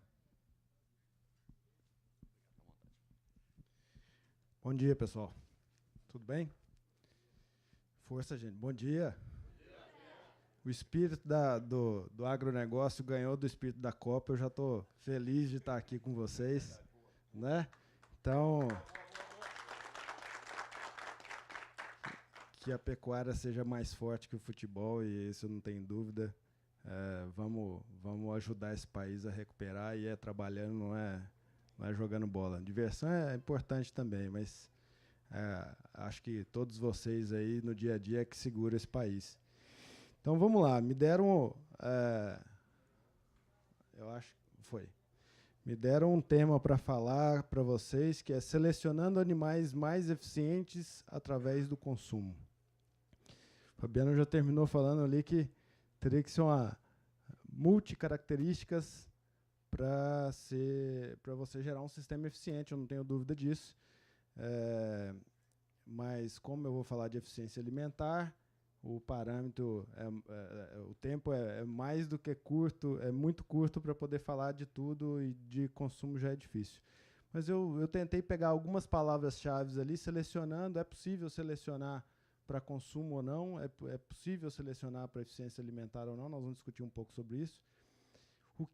Bom dia, pessoal. Tudo bem? Força, gente. Bom dia. O espírito do agronegócio ganhou do espírito da Copa. Eu já estou feliz de estar aqui com vocês, né? Então, que a pecuária seja mais forte que o futebol, e isso eu não tenho dúvida. Vamos ajudar esse país a recuperar, e trabalhando, não é jogando bola. Diversão é importante também, mas acho que todos vocês aí no dia a dia é que segura esse país. Então vamos lá, me deram um tema para falar para vocês, que é selecionando animais mais eficientes através do consumo. O Fabiano já terminou falando ali que teria que ser uma multicaracterísticas para você gerar um sistema eficiente, eu não tenho dúvida disso. Mas como eu vou falar de eficiência alimentar, o parâmetro, o tempo é mais do que curto, é muito curto para poder falar de tudo, e de consumo já é difícil. Mas eu tentei pegar algumas palavras-chave ali, selecionando. É possível selecionar para consumo ou não, é possível selecionar para eficiência alimentar ou não, nós vamos discutir um pouco sobre isso. O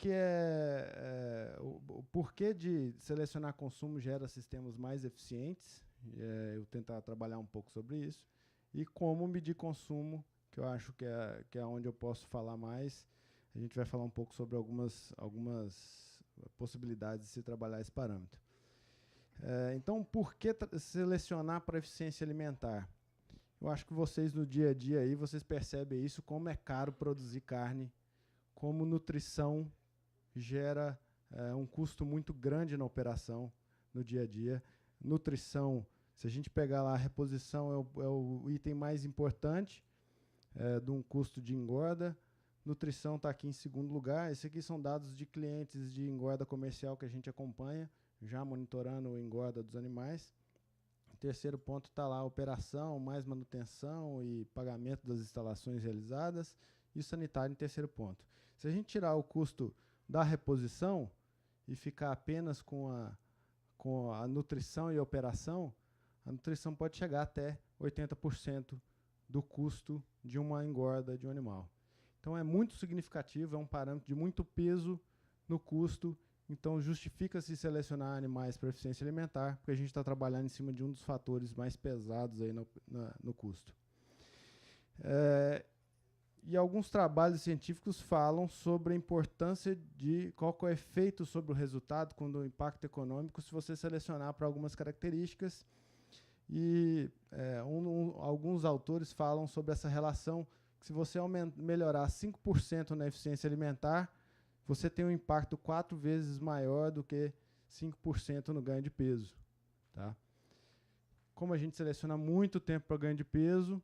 porquê de selecionar consumo gera sistemas mais eficientes, eu tentar trabalhar um pouco sobre isso. E como medir consumo, que eu acho que é onde eu posso falar mais. A gente vai falar um pouco sobre algumas possibilidades de se trabalhar esse parâmetro. Então, por que selecionar para eficiência alimentar? Eu acho que vocês, no dia a dia, aí, vocês percebem isso, como é caro produzir carne, como nutrição gera um custo muito grande na operação, no dia a dia. Nutrição, se a gente pegar lá, a reposição é o item mais importante de um custo de engorda, nutrição está aqui em segundo lugar. Esses aqui são dados de clientes de engorda comercial que a gente acompanha, já monitorando a engorda dos animais. O terceiro ponto está lá, operação, mais manutenção e pagamento das instalações realizadas, e sanitário em terceiro ponto. Se a gente tirar o custo da reposição e ficar apenas com a nutrição e a operação, a nutrição pode chegar até 80% do custo de uma engorda de um animal. Então é muito significativo, é um parâmetro de muito peso no custo. Então justifica-se selecionar animais para eficiência alimentar, porque a gente está trabalhando em cima de um dos fatores mais pesados aí no custo. E alguns trabalhos científicos falam sobre a importância de qual é o efeito sobre o resultado, quando o impacto econômico, se você selecionar para algumas características. E alguns autores falam sobre essa relação, que se você melhorar 5% na eficiência alimentar, você tem um impacto 4 vezes maior do que 5% no ganho de peso. Tá? Como a gente seleciona muito tempo para ganho de peso,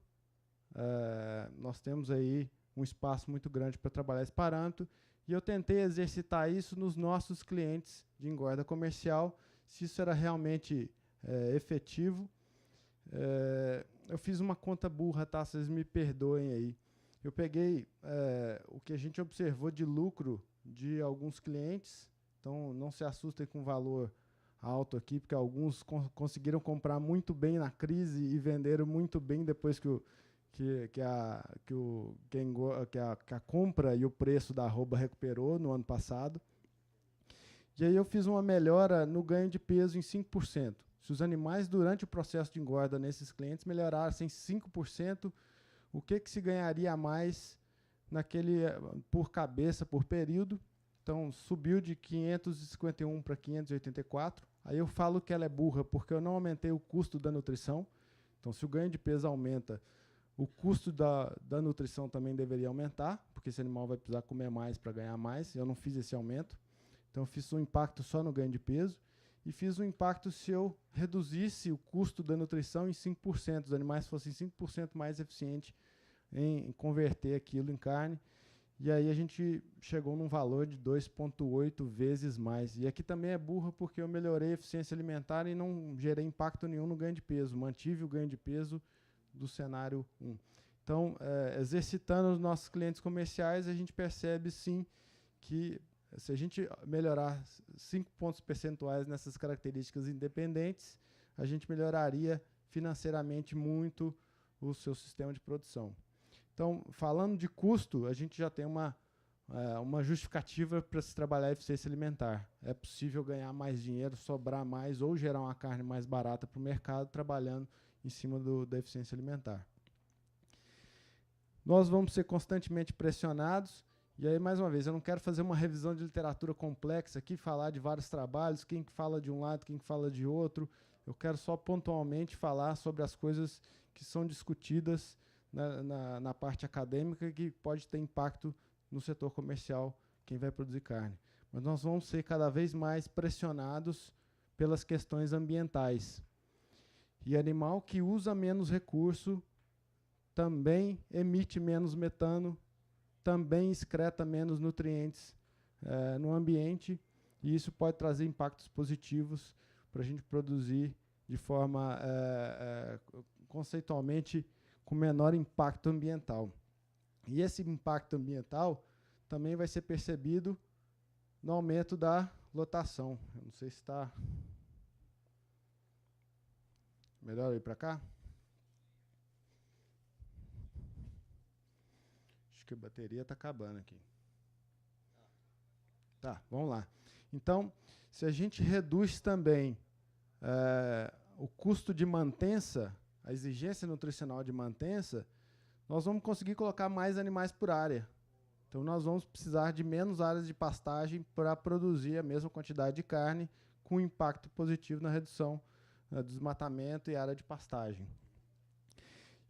nós temos aí um espaço muito grande para trabalhar esse parâmetro, e eu tentei exercitar isso nos nossos clientes de engorda comercial, se isso era realmente efetivo. Eu fiz uma conta burra, tá? Vocês me perdoem aí. Eu peguei o que a gente observou de lucro de alguns clientes, então não se assustem com o valor alto aqui, porque alguns conseguiram comprar muito bem na crise e venderam muito bem depois que a compra e o preço da arroba recuperou no ano passado. E aí eu fiz uma melhora no ganho de peso em 5%. Se os animais, durante o processo de engorda nesses clientes, melhorassem 5%, o que se ganharia a mais por cabeça, por período? Então, subiu de 551 para 584. Aí eu falo que ela é burra, porque eu não aumentei o custo da nutrição. Então, se o ganho de peso aumenta, o custo da nutrição também deveria aumentar, porque esse animal vai precisar comer mais para ganhar mais. Eu não fiz esse aumento. Então, eu fiz um impacto só no ganho de peso. E fiz um impacto se eu reduzisse o custo da nutrição em 5%. Os animais fossem 5% mais eficientes em converter aquilo em carne. E aí a gente chegou num valor de 2,8 vezes mais. E aqui também é burra, porque eu melhorei a eficiência alimentar e não gerei impacto nenhum no ganho de peso. Mantive o ganho de peso do cenário 1. Então, exercitando os nossos clientes comerciais, a gente percebe, sim, que se a gente melhorar 5 pontos percentuais nessas características independentes, a gente melhoraria financeiramente muito o seu sistema de produção. Então, falando de custo, a gente já tem uma justificativa para se trabalhar a eficiência alimentar. É possível ganhar mais dinheiro, sobrar mais ou gerar uma carne mais barata para o mercado trabalhando em cima da eficiência alimentar. Nós vamos ser constantemente pressionados. E aí, mais uma vez, eu não quero fazer uma revisão de literatura complexa aqui, falar de vários trabalhos, quem que fala de um lado, quem que fala de outro. Eu quero só pontualmente falar sobre as coisas que são discutidas na parte acadêmica e que pode ter impacto no setor comercial, quem vai produzir carne. Mas nós vamos ser cada vez mais pressionados pelas questões ambientais. E animal que usa menos recurso também emite menos metano, também excreta menos nutrientes no ambiente, e isso pode trazer impactos positivos para a gente produzir de forma conceitualmente com menor impacto ambiental. E esse impacto ambiental também vai ser percebido no aumento da lotação. Eu não sei se está... Melhor ir para cá? Acho que a bateria está acabando aqui. Tá, vamos lá. Então, se a gente reduz também o custo de mantença, a exigência nutricional de mantença, nós vamos conseguir colocar mais animais por área. Então, nós vamos precisar de menos áreas de pastagem para produzir a mesma quantidade de carne, com impacto positivo na redução do desmatamento e área de pastagem.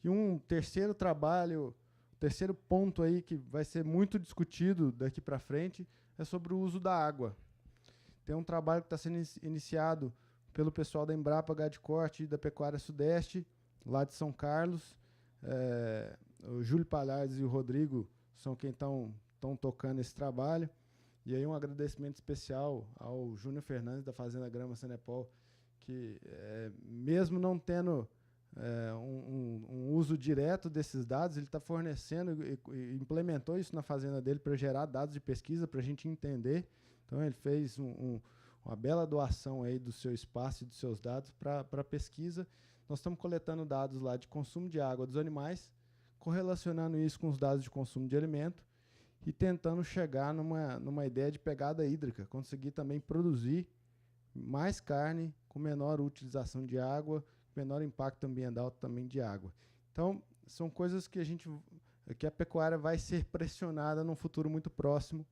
E um terceiro trabalho, terceiro ponto aí que vai ser muito discutido daqui para frente é sobre o uso da água. Tem um trabalho que está sendo iniciado pelo pessoal da Embrapa Gado de Corte e da Pecuária Sudeste, lá de São Carlos. O Júlio Palhares e o Rodrigo são quem estão tocando esse trabalho. E aí um agradecimento especial ao Júnior Fernandes, da Fazenda Grama Senepol, que mesmo não tendo um uso direto desses dados, ele está fornecendo e implementou isso na fazenda dele para gerar dados de pesquisa para a gente entender. Então ele fez uma bela doação aí do seu espaço e dos seus dados para pesquisa. Nós estamos coletando dados lá de consumo de água dos animais, correlacionando isso com os dados de consumo de alimento e tentando chegar numa ideia de pegada hídrica, conseguir também produzir mais carne com menor utilização de água, menor impacto ambiental também de água. Então, são coisas que a pecuária vai ser pressionada num futuro muito próximo,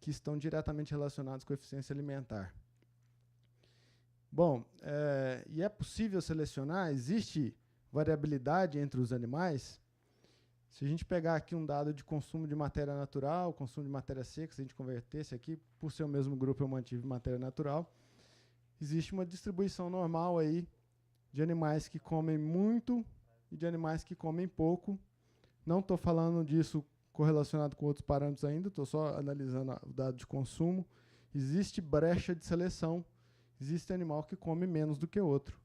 que estão diretamente relacionados com a eficiência alimentar. Bom, e é possível selecionar? Existe variabilidade entre os animais? Se a gente pegar aqui um dado de consumo de matéria natural, consumo de matéria seca, se a gente convertesse aqui, por ser o mesmo grupo eu mantive matéria natural, existe uma distribuição normal aí de animais que comem muito e de animais que comem pouco. Não estou falando disso correlacionado com outros parâmetros ainda, estou só analisando o dado de consumo. Existe brecha de seleção, existe animal que come menos do que outro.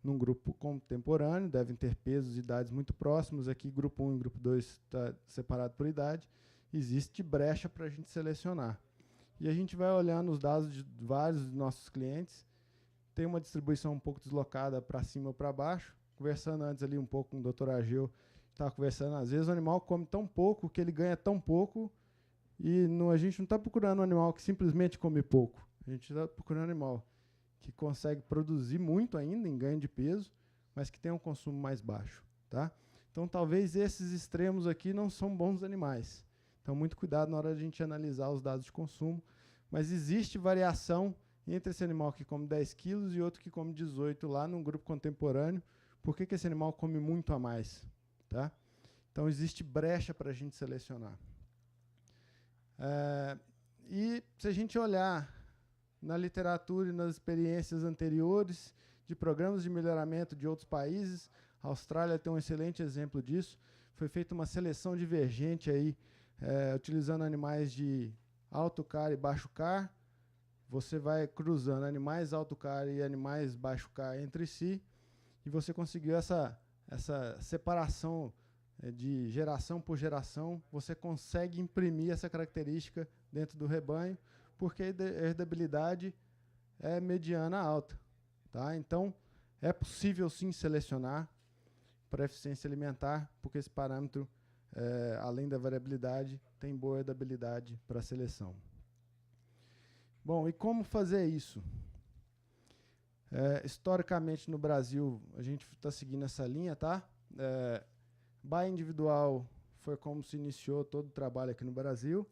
Num grupo contemporâneo, devem ter pesos e idades muito próximos. Aqui, grupo 1 e grupo 2 está separado por idade. Existe brecha para a gente selecionar. E a gente vai olhando os dados de vários dos nossos clientes. Tem uma distribuição um pouco deslocada para cima ou para baixo. Conversando antes ali um pouco com o Dr. Ageu, estava conversando, às vezes o animal come tão pouco que ele ganha tão pouco e a gente não está procurando um animal que simplesmente come pouco. A gente está procurando um animal que consegue produzir muito ainda em ganho de peso, mas que tem um consumo mais baixo. Tá? Então, talvez esses extremos aqui não são bons animais. Então, muito cuidado na hora de a gente analisar os dados de consumo. Mas existe variação entre esse animal que come 10 quilos e outro que come 18 lá num grupo contemporâneo. Por que esse animal come muito a mais? Tá? Então, existe brecha para a gente selecionar. E se a gente olhar na literatura e nas experiências anteriores de programas de melhoramento de outros países, a Austrália tem um excelente exemplo disso. Foi feita uma seleção divergente aí, utilizando animais de alto CAR e baixo CAR. Você vai cruzando animais alto CAR e animais baixo CAR entre si, e você conseguiu essa separação de geração por geração. Você consegue imprimir essa característica dentro do rebanho, porque a herdabilidade é mediana alta. Tá? Então, é possível sim selecionar para eficiência alimentar, porque esse parâmetro, além da variabilidade, tem boa herdabilidade para a seleção. Bom, e como fazer isso? Historicamente, no Brasil, a gente está seguindo essa linha, tá? Baia individual foi como se iniciou todo o trabalho aqui no Brasil.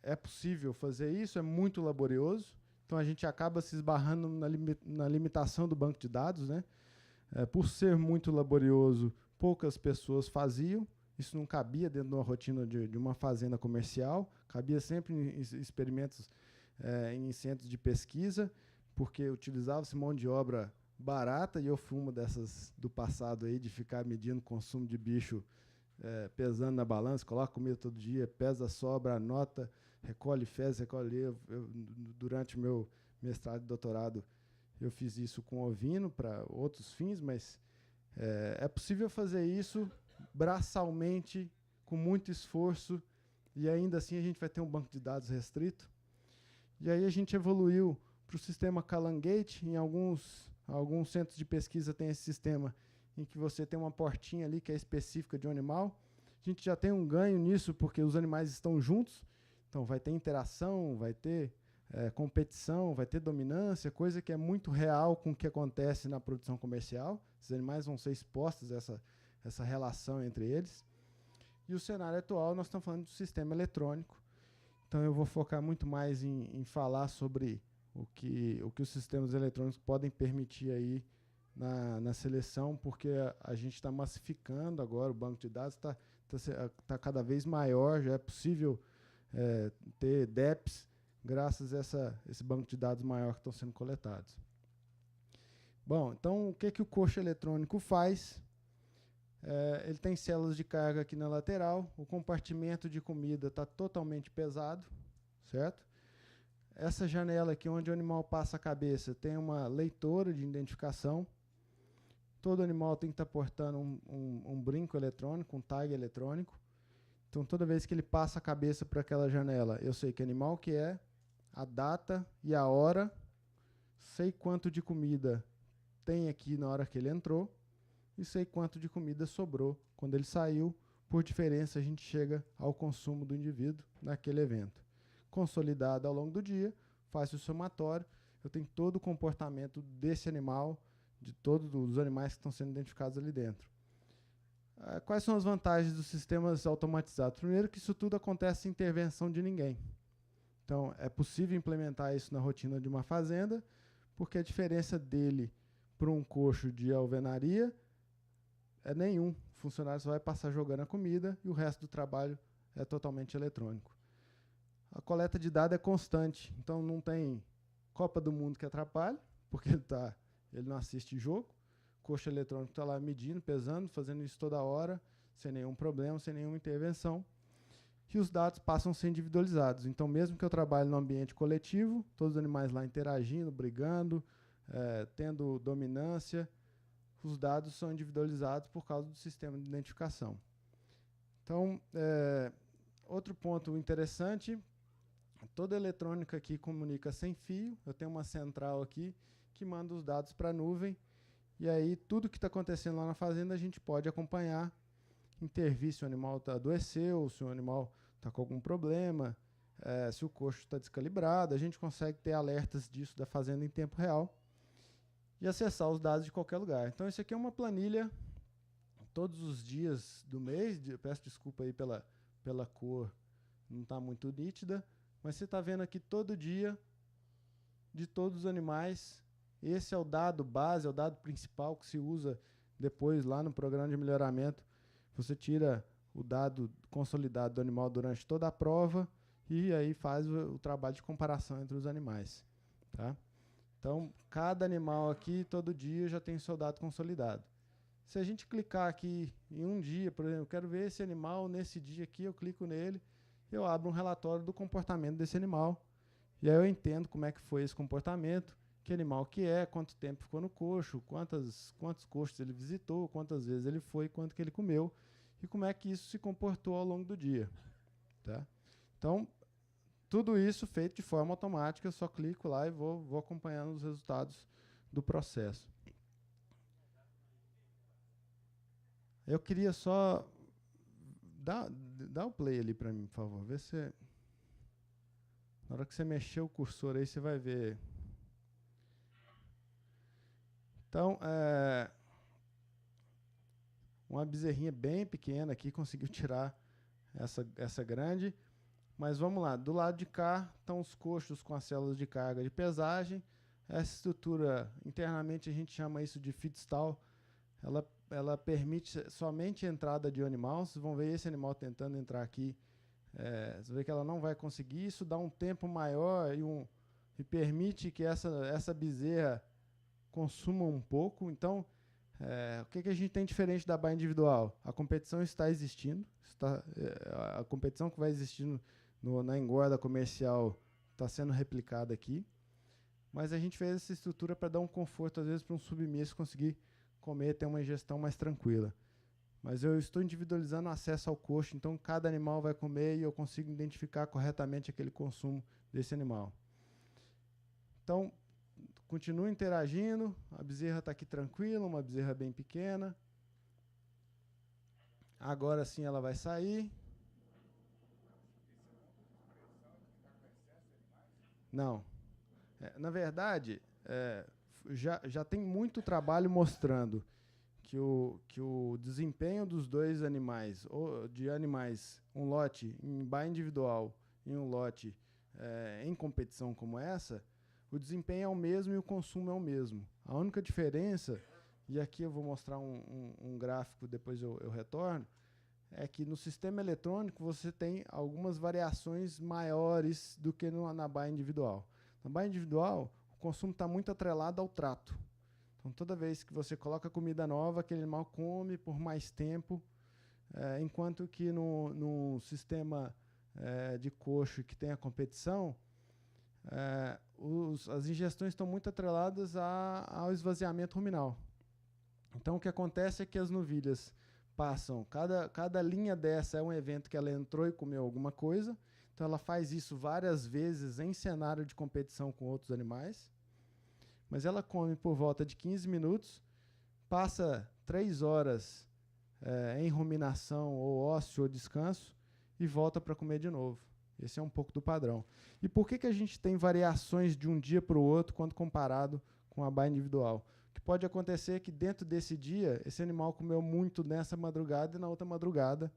É possível fazer isso, é muito laborioso, então a gente acaba se esbarrando na limitação do banco de dados, né? Por ser muito laborioso, poucas pessoas faziam, isso não cabia dentro de uma rotina de uma fazenda comercial, cabia sempre em experimentos em centros de pesquisa, porque utilizava-se mão de obra barata, e eu fui uma dessas do passado aí, de ficar medindo o consumo de bicho, pesando na balança, coloca comida todo dia, pesa, sobra, anota, recolhe fezes, recolhe. Durante o meu mestrado e doutorado, eu fiz isso com ovino para outros fins, mas é possível fazer isso braçalmente, com muito esforço, e ainda assim a gente vai ter um banco de dados restrito. E aí a gente evoluiu para o sistema Calangate. Em alguns centros de pesquisa tem esse sistema em que você tem uma portinha ali que é específica de um animal. A gente já tem um ganho nisso, porque os animais estão juntos, então vai ter interação, vai ter competição, vai ter dominância, coisa que é muito real com o que acontece na produção comercial. Os animais vão ser expostos a essa relação entre eles. E o cenário atual, nós estamos falando do sistema eletrônico. Então, eu vou focar muito mais em falar sobre o que os sistemas eletrônicos podem permitir aí na seleção, porque a gente está massificando agora, o banco de dados está cada vez maior, já é possível ter DEPs graças a esse banco de dados maior que estão sendo coletados. Bom, então, o que o coxo eletrônico faz? Ele tem células de carga aqui na lateral, o compartimento de comida está totalmente pesado, certo? Essa janela aqui, onde o animal passa a cabeça, tem uma leitora de identificação. Todo animal tem que estar portando um brinco eletrônico, um tag eletrônico. Então, toda vez que ele passa a cabeça para aquela janela, eu sei que animal que é, a data e a hora, sei quanto de comida tem aqui na hora que ele entrou e sei quanto de comida sobrou quando ele saiu. Por diferença, a gente chega ao consumo do indivíduo naquele evento. Consolidado ao longo do dia, faz o somatório, eu tenho todo o comportamento desse animal, de todos os animais que estão sendo identificados ali dentro. Quais são as vantagens dos sistemas automatizados? Primeiro, que isso tudo acontece sem intervenção de ninguém. Então, é possível implementar isso na rotina de uma fazenda, porque a diferença dele para um coxo de alvenaria é nenhum. O funcionário só vai passar jogando a comida e o resto do trabalho é totalmente eletrônico. A coleta de dados é constante, então não tem Copa do Mundo que atrapalhe, porque ele não assiste jogo. O coxo eletrônico está lá medindo, pesando, fazendo isso toda hora, sem nenhum problema, sem nenhuma intervenção. E os dados passam a ser individualizados. Então, mesmo que eu trabalhe no ambiente coletivo, todos os animais lá interagindo, brigando, tendo dominância, os dados são individualizados por causa do sistema de identificação. Então, outro ponto interessante, toda eletrônica aqui comunica sem fio. Eu tenho uma central aqui que manda os dados para a nuvem, e aí tudo que está acontecendo lá na fazenda a gente pode acompanhar, intervir se o animal adoeceu, se o animal está com algum problema, se o coxo está descalibrado. A gente consegue ter alertas disso da fazenda em tempo real e acessar os dados de qualquer lugar. Então, isso aqui é uma planilha todos os dias do mês. Eu peço desculpa aí pela cor, não está muito nítida, mas você está vendo aqui todo dia de todos os animais. Esse é o dado base, é o dado principal que se usa depois lá no programa de melhoramento. Você tira o dado consolidado do animal durante toda a prova e aí faz o trabalho de comparação entre os animais. Tá? Então, cada animal aqui, todo dia, já tem o seu dado consolidado. Se a gente clicar aqui em um dia, por exemplo, eu quero ver esse animal nesse dia aqui, eu clico nele, eu abro um relatório do comportamento desse animal. E aí eu entendo como é que foi esse comportamento, que animal que é, quanto tempo ficou no coxo, quantos coxos ele visitou, quantas vezes ele foi, quanto que ele comeu, e como é que isso se comportou ao longo do dia. Tá? Então, tudo isso feito de forma automática, eu só clico lá e vou acompanhando os resultados do processo. Eu queria só... Dá o play ali para mim, por favor. Vê se... Na hora que você mexer o cursor aí, você vai ver... Então, uma bezerrinha bem pequena aqui conseguiu tirar essa grande. Mas vamos lá, do lado de cá estão os coxos com as células de carga de pesagem. Essa estrutura, internamente a gente chama isso de feed stall. Ela permite somente a entrada de um animal. Vocês vão ver esse animal tentando entrar aqui. Você vê que ela não vai conseguir. Isso dá um tempo maior e permite que essa bezerra consuma um pouco. Então, o que a gente tem diferente da baia individual? A competição está existindo. A competição que vai existir na engorda comercial está sendo replicada aqui. Mas a gente fez essa estrutura para dar um conforto, às vezes, para um submisso conseguir comer, ter uma ingestão mais tranquila. Mas eu estou individualizando o acesso ao coxo, então cada animal vai comer e eu consigo identificar corretamente aquele consumo desse animal. Então, continua interagindo, a bezerra está aqui tranquila, uma bezerra bem pequena. Agora sim ela vai sair. Não. Na verdade, já tem muito trabalho mostrando que o desempenho dos dois animais, ou de animais, um lote em baia individual e um lote em competição como essa, o desempenho é o mesmo e o consumo é o mesmo. A única diferença, e aqui eu vou mostrar um gráfico, depois eu retorno, é que no sistema eletrônico você tem algumas variações maiores do que na baia individual. Na baia individual, o consumo está muito atrelado ao trato. Então, toda vez que você coloca comida nova, aquele animal come por mais tempo, enquanto que no sistema de coxo que tem a competição, as ingestões estão muito atreladas ao esvaziamento ruminal. Então, o que acontece é que as novilhas passam, cada linha dessa é um evento que ela entrou e comeu alguma coisa, então ela faz isso várias vezes em cenário de competição com outros animais, mas ela come por volta de 15 minutos, passa 3 horas em ruminação ou ócio ou descanso e volta para comer de novo. Esse é um pouco do padrão. E por que a gente tem variações de um dia para o outro quando comparado com a baia individual? O que pode acontecer é que dentro desse dia, esse animal comeu muito nessa madrugada e na outra madrugada,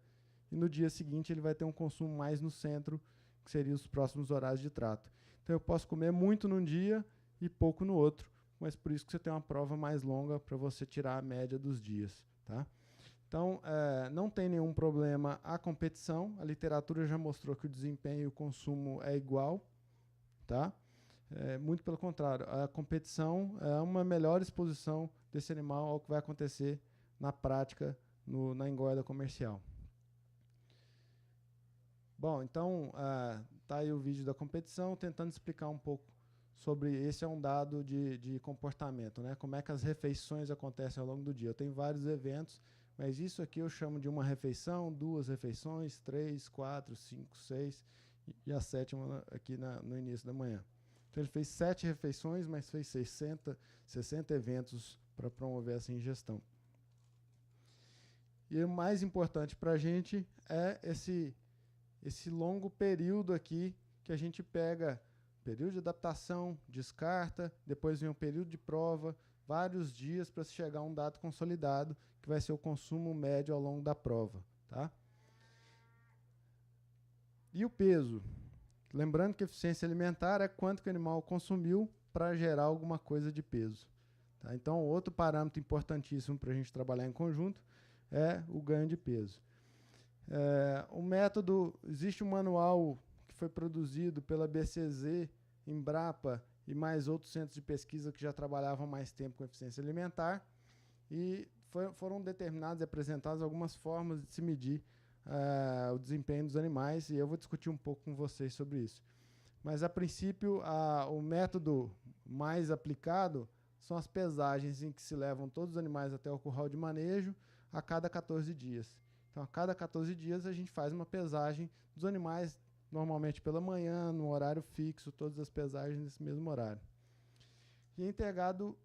e no dia seguinte ele vai ter um consumo mais no centro, que seriam os próximos horários de trato. Então eu posso comer muito num dia e pouco no outro, mas por isso que você tem uma prova mais longa para você tirar a média dos dias. Tá? Então, não tem nenhum problema a competição. A literatura já mostrou que o desempenho e o consumo é igual. Tá? Muito pelo contrário, a competição é uma melhor exposição desse animal ao que vai acontecer na prática, na engorda comercial. Bom, então, tá aí o vídeo da competição, tentando explicar um pouco sobre, esse é um dado de comportamento, né? Como é que as refeições acontecem ao longo do dia. Eu tenho vários eventos, mas isso aqui eu chamo de uma refeição, 2 refeições, 3, 4, 5, 6 e a 7ª aqui no início da manhã. Então ele fez 7 refeições, mas fez 60 eventos para promover essa ingestão. E o mais importante para a gente é esse longo período aqui que a gente pega, período de adaptação, descarta, depois vem um período de prova, vários dias para se chegar a um dado consolidado, que vai ser o consumo médio ao longo da prova. Tá? E o peso? Lembrando que eficiência alimentar é quanto que o animal consumiu para gerar alguma coisa de peso. Tá? Então, outro parâmetro importantíssimo para a gente trabalhar em conjunto é o ganho de peso. O método, existe um manual que foi produzido pela BCZ, Embrapa e mais outros centros de pesquisa que já trabalhavam mais tempo com eficiência alimentar, e foram determinadas e apresentadas algumas formas de se medir o desempenho dos animais, e eu vou discutir um pouco com vocês sobre isso. Mas, a princípio, o método mais aplicado são as pesagens em que se levam todos os animais até o curral de manejo a cada 14 dias. Então, a cada 14 dias, a gente faz uma pesagem dos animais, normalmente pela manhã, no horário fixo, todas as pesagens nesse mesmo horário. E Integrado,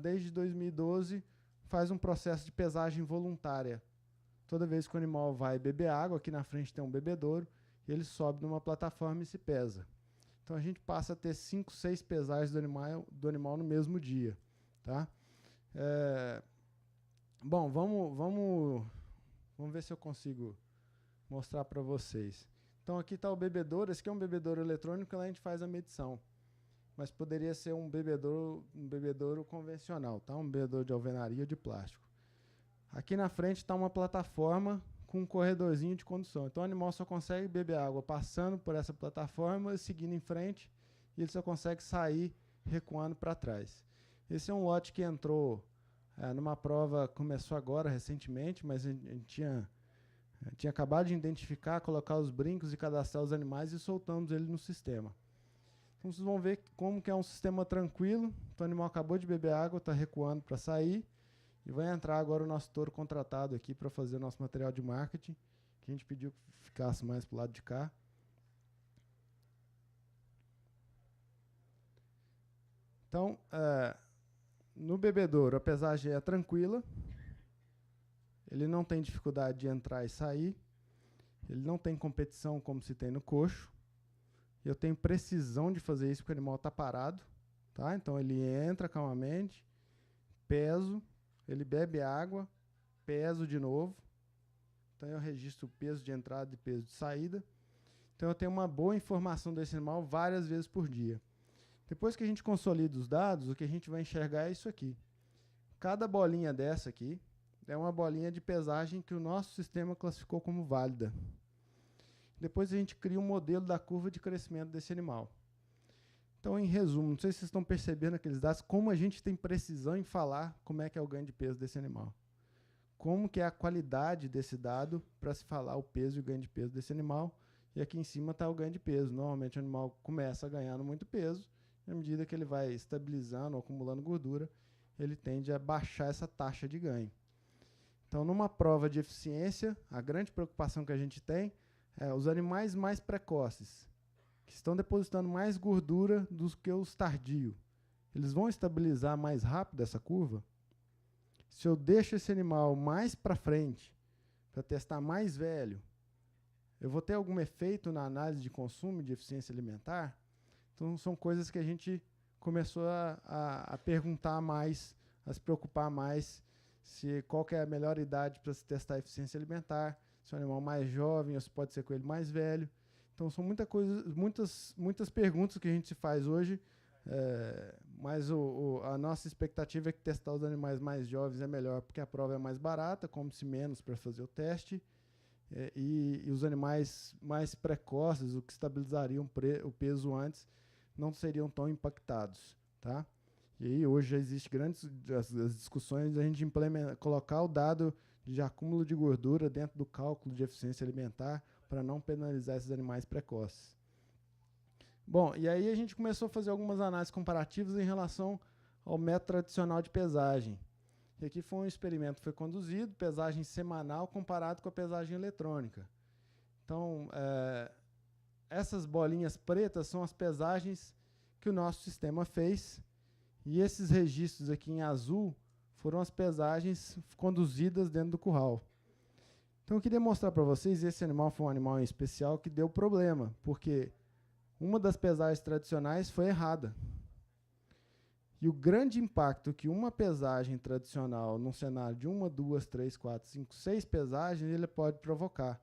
desde 2012, faz um processo de pesagem voluntária. Toda vez que o animal vai beber água, aqui na frente tem um bebedouro, e ele sobe numa plataforma e se pesa. Então, a gente passa a ter 5, 6 pesagens do animal no mesmo dia. Tá? Bom, vamos ver se eu consigo mostrar para vocês. Então, aqui está o bebedouro. Esse aqui é um bebedouro eletrônico, lá a gente faz a medição. Mas poderia ser um bebedouro convencional, tá? Um bebedouro de alvenaria ou de plástico. Aqui na frente está uma plataforma com um corredorzinho de condução. Então, o animal só consegue beber água passando por essa plataforma, seguindo em frente, e ele só consegue sair recuando para trás. Esse é um lote que entrou numa prova, começou agora, recentemente, mas a gente tinha acabado de identificar, colocar os brincos e cadastrar os animais e soltamos ele no sistema. Então, vocês vão ver como que é um sistema tranquilo. Então, o animal acabou de beber água, está recuando para sair. E vai entrar agora o nosso touro contratado aqui para fazer o nosso material de marketing, que a gente pediu que ficasse mais para o lado de cá. Então, no bebedouro, a pesagem é tranquila. Ele não tem dificuldade de entrar e sair. Ele não tem competição como se tem no coxo. Eu tenho precisão de fazer isso porque o animal está parado. Tá? Então, ele entra calmamente, peso, ele bebe água, peso de novo. Então, eu registro o peso de entrada e peso de saída. Então, eu tenho uma boa informação desse animal várias vezes por dia. Depois que a gente consolida os dados, o que a gente vai enxergar é isso aqui. Cada bolinha dessa aqui é uma bolinha de pesagem que o nosso sistema classificou como válida. Depois a gente cria um modelo da curva de crescimento desse animal. Então, em resumo, não sei se vocês estão percebendo aqueles dados, como a gente tem precisão em falar como é que é o ganho de peso desse animal. Como que é a qualidade desse dado para se falar o peso e o ganho de peso desse animal. E aqui em cima está o ganho de peso. Normalmente o animal começa ganhando muito peso, e à medida que ele vai estabilizando ou acumulando gordura, ele tende a baixar essa taxa de ganho. Então, numa prova de eficiência, a grande preocupação que a gente tem é os animais mais precoces, que estão depositando mais gordura do que os tardios. Eles vão estabilizar mais rápido essa curva? Se eu deixo esse animal mais para frente, para testar mais velho, eu vou ter algum efeito na análise de consumo e de eficiência alimentar? Então, são coisas que a gente começou a perguntar mais, a se preocupar mais, qual que é a melhor idade para se testar a eficiência alimentar, se é um animal mais jovem ou se pode ser com ele mais velho. Então, são muitas perguntas que a gente se faz hoje, mas a nossa expectativa é que testar os animais mais jovens é melhor, porque a prova é mais barata, come-se menos para fazer o teste, e os animais mais precoces, o que estabilizariam o peso antes, não seriam tão impactados, tá? E aí hoje já existe grandes as discussões da gente colocar o dado de acúmulo de gordura dentro do cálculo de eficiência alimentar para não penalizar esses animais precoces. Bom, e aí a gente começou a fazer algumas análises comparativas em relação ao método tradicional de pesagem. E aqui foi um experimento que foi conduzido, pesagem semanal comparado com a pesagem eletrônica. Então, essas bolinhas pretas são as pesagens que o nosso sistema fez, e esses registros aqui em azul foram as pesagens conduzidas dentro do curral. Então, eu queria mostrar para vocês, esse animal foi um animal em especial que deu problema, porque uma das pesagens tradicionais foi errada. E o grande impacto que uma pesagem tradicional, num cenário de 1, 2, 3, 4, 5, 6 pesagens, ele pode provocar.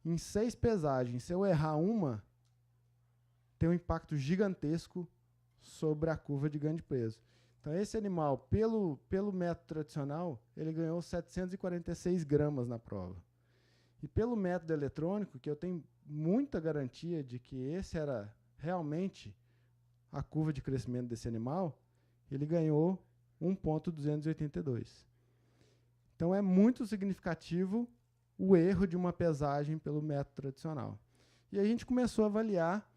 Em 6 pesagens, se eu errar uma, tem um impacto gigantesco sobre a curva de ganho de peso. Então, esse animal, pelo método tradicional, ele ganhou 746 gramas na prova. E pelo método eletrônico, que eu tenho muita garantia de que esse era realmente a curva de crescimento desse animal, ele ganhou 1,282. Então, é muito significativo o erro de uma pesagem pelo método tradicional. E a gente começou a avaliar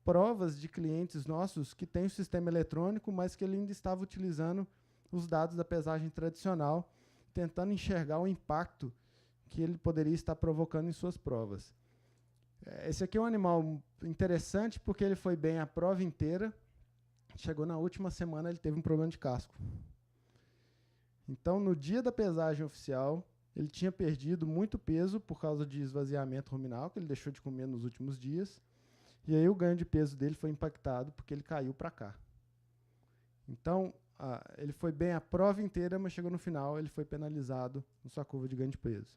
provas de clientes nossos que têm o sistema eletrônico, mas que ele ainda estava utilizando os dados da pesagem tradicional, tentando enxergar o impacto que ele poderia estar provocando em suas provas. Esse aqui é um animal interessante porque ele foi bem a prova inteira. Chegou na última semana, ele teve um problema de casco. Então, no dia da pesagem oficial, ele tinha perdido muito peso por causa de esvaziamento ruminal, que ele deixou de comer nos últimos dias. E aí o ganho de peso dele foi impactado porque ele caiu para cá. Então, ele foi bem a prova inteira, mas chegou no final, ele foi penalizado na sua curva de ganho de peso.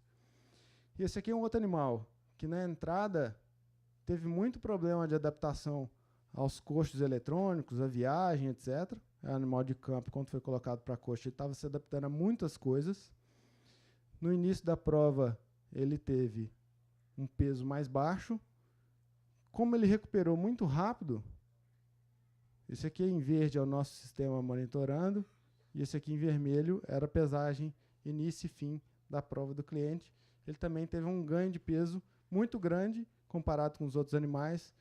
E esse aqui é um outro animal que, na entrada, teve muito problema de adaptação aos coxos eletrônicos, a viagem, etc. É um animal de campo, quando foi colocado para a coxa, ele estava se adaptando a muitas coisas. No início da prova, ele teve um peso mais baixo. Como ele recuperou muito rápido, esse aqui em verde é o nosso sistema monitorando, e esse aqui em vermelho era a pesagem início e fim da prova do cliente. Ele também teve um ganho de peso muito grande comparado com os outros animais,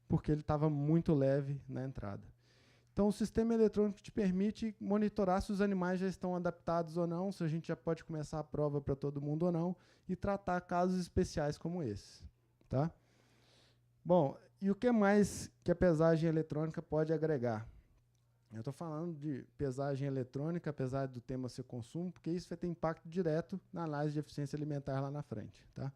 porque ele estava muito leve na entrada. Então, o sistema eletrônico te permite monitorar se os animais já estão adaptados ou não, se a gente já pode começar a prova para todo mundo ou não, e tratar casos especiais como esse. Tá? Bom, e o que mais que a pesagem eletrônica pode agregar? Eu estou falando de pesagem eletrônica, apesar do tema ser consumo, porque isso vai ter impacto direto na análise de eficiência alimentar lá na frente. Tá?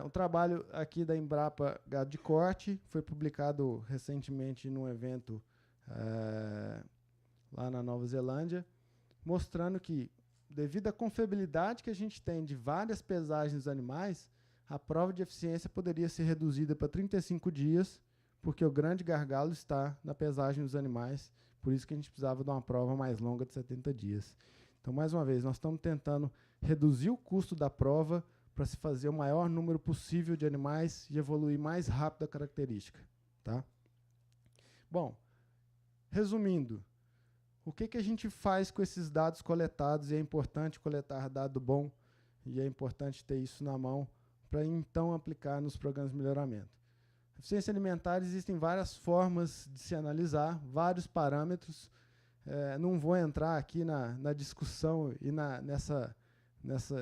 Um trabalho aqui da Embrapa Gado de Corte foi publicado recentemente num evento lá na Nova Zelândia, mostrando que, devido à confiabilidade que a gente tem de várias pesagens dos animais, a prova de eficiência poderia ser reduzida para 35 dias, porque o grande gargalo está na pesagem dos animais, por isso que a gente precisava de uma prova mais longa de 70 dias. Então, mais uma vez, nós estamos tentando reduzir o custo da prova para se fazer o maior número possível de animais e evoluir mais rápido a característica. Tá? Bom, resumindo, o que a gente faz com esses dados coletados? E é importante coletar dado bom, e é importante ter isso na mão para então aplicar nos programas de melhoramento. Eficiência alimentar, existem várias formas de se analisar, vários parâmetros. Não vou entrar aqui na discussão e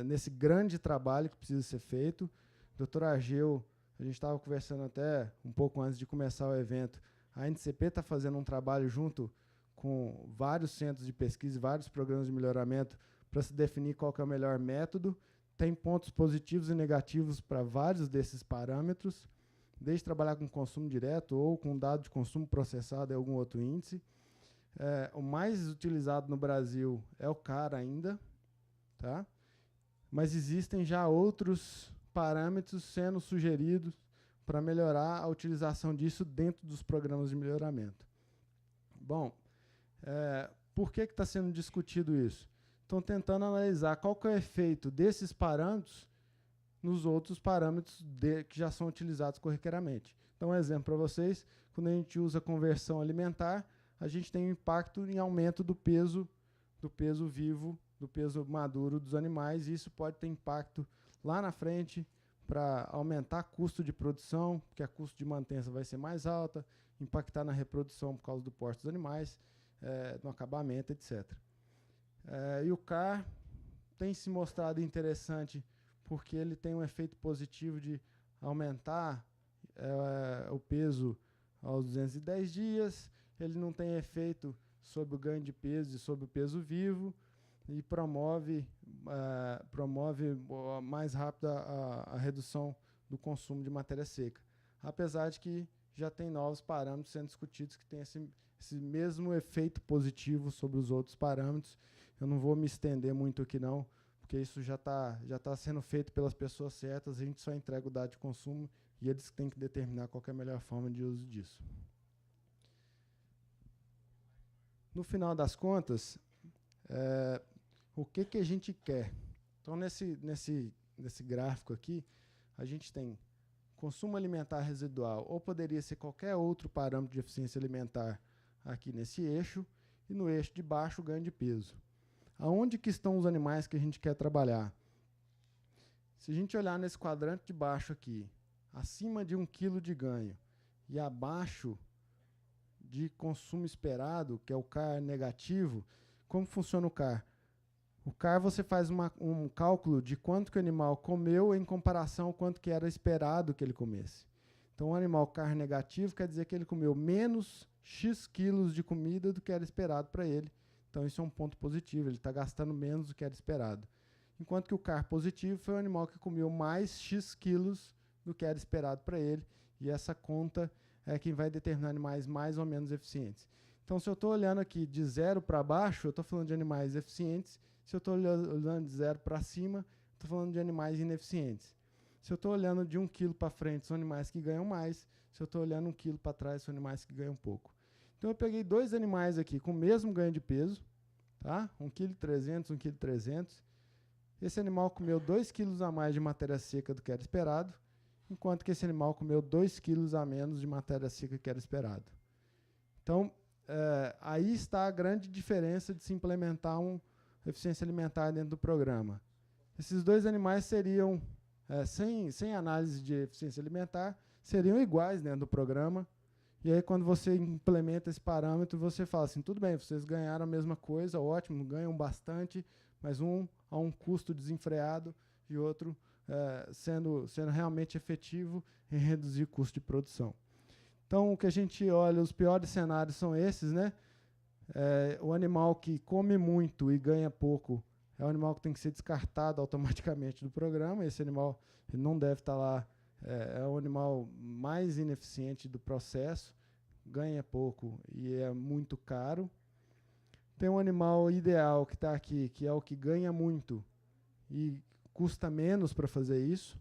nesse grande trabalho que precisa ser feito. Dr. Argeu, a gente estava conversando até um pouco antes de começar o evento, a NCP está fazendo um trabalho junto com vários centros de pesquisa e vários programas de melhoramento para se definir qual que é o melhor método. Tem pontos positivos e negativos para vários desses parâmetros, desde trabalhar com consumo direto ou com dado de consumo processado e algum outro índice. O mais utilizado no Brasil é o CAR ainda, tá? Mas existem já outros parâmetros sendo sugeridos para melhorar a utilização disso dentro dos programas de melhoramento. Bom, por que está sendo discutido isso? Estão tentando analisar qual que é o efeito desses parâmetros nos outros parâmetros que já são utilizados corriqueiramente. Então, um exemplo para vocês, quando a gente usa conversão alimentar, a gente tem um impacto em aumento do peso vivo, do peso maduro dos animais, e isso pode ter impacto lá na frente para aumentar custo de produção, porque a custo de manutenção vai ser mais alta, impactar na reprodução por causa do porte dos animais, no acabamento, etc. E o CAR tem se mostrado interessante porque ele tem um efeito positivo de aumentar o peso aos 210 dias, ele não tem efeito sobre o ganho de peso e sobre o peso vivo, e promove mais rápido a redução do consumo de matéria seca. Apesar de que já tem novos parâmetros sendo discutidos que têm esse mesmo efeito positivo sobre os outros parâmetros. Eu não vou me estender muito aqui não, porque isso já tá sendo feito pelas pessoas certas, a gente só entrega o dado de consumo e eles têm que determinar qual que é a melhor forma de uso disso. No final das contas, o que a gente quer? Então, nesse gráfico aqui, a gente tem consumo alimentar residual, ou poderia ser qualquer outro parâmetro de eficiência alimentar aqui nesse eixo, e no eixo de baixo, o ganho de peso. Aonde que estão os animais que a gente quer trabalhar? Se a gente olhar nesse quadrante de baixo aqui, acima de 1 kg de ganho e abaixo de consumo esperado, que é o CAR negativo, como funciona o CAR? O CAR você faz um cálculo de quanto que o animal comeu em comparação ao quanto que era esperado que ele comesse. Então, um animal CAR negativo quer dizer que ele comeu menos X quilos de comida do que era esperado para ele. Então, isso é um ponto positivo, ele está gastando menos do que era esperado. Enquanto que o CAR positivo foi um animal que comeu mais X quilos do que era esperado para ele, e essa conta é quem vai determinar animais mais ou menos eficientes. Então, se eu estou olhando aqui de 0 para baixo, eu estou falando de animais eficientes. Se eu estou olhando de 0 para cima, estou falando de animais ineficientes. Se eu estou olhando de 1 kg para frente, são animais que ganham mais. Se eu estou olhando 1 kg para trás, são animais que ganham pouco. Então, eu peguei dois animais aqui com o mesmo ganho de peso, tá? 1,3 kg, 1,3 kg. Esse animal comeu 2 kg a mais de matéria seca do que era esperado, enquanto que esse animal comeu 2 kg a menos de matéria seca que era esperado. Então, aí está a grande diferença de se implementar uma eficiência alimentar dentro do programa. Esses dois animais seriam, sem análise de eficiência alimentar, seriam iguais dentro do programa. E aí, quando você implementa esse parâmetro, você fala assim, tudo bem, vocês ganharam a mesma coisa, ótimo, ganham bastante, mas um a um custo desenfreado e outro sendo realmente efetivo em reduzir o custo de produção. Então, o que a gente olha, os piores cenários são esses, né? O animal que come muito e ganha pouco é um animal que tem que ser descartado automaticamente do programa. Esse animal ele não deve estar lá, é o animal mais ineficiente do processo, ganha pouco e é muito caro. Tem um animal ideal que está aqui, que é o que ganha muito e custa menos para fazer isso.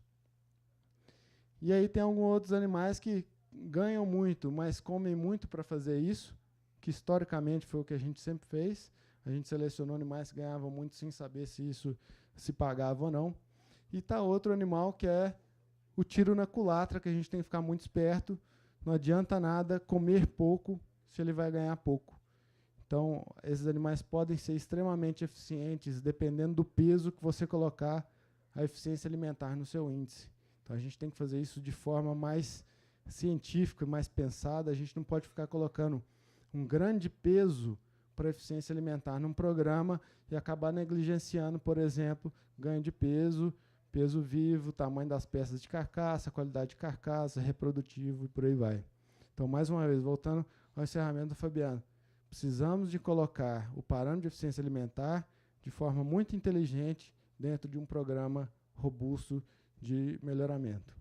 E aí tem alguns outros animais que ganham muito, mas comem muito para fazer isso, que historicamente foi o que a gente sempre fez. A gente selecionou animais que ganhavam muito sem saber se isso se pagava ou não. E está outro animal que é o tiro na culatra, que a gente tem que ficar muito esperto. Não adianta nada comer pouco se ele vai ganhar pouco. Então, esses animais podem ser extremamente eficientes, dependendo do peso que você colocar a eficiência alimentar no seu índice. Então, a gente tem que fazer isso de forma mais científica, mais pensada. A gente não pode ficar colocando um grande peso para a eficiência alimentar num programa e acabar negligenciando, por exemplo, ganho de peso, peso vivo, tamanho das peças de carcaça, qualidade de carcaça, reprodutivo e por aí vai. Então, mais uma vez, voltando ao encerramento do Fabiano, precisamos de colocar o parâmetro de eficiência alimentar de forma muito inteligente dentro de um programa robusto de melhoramento.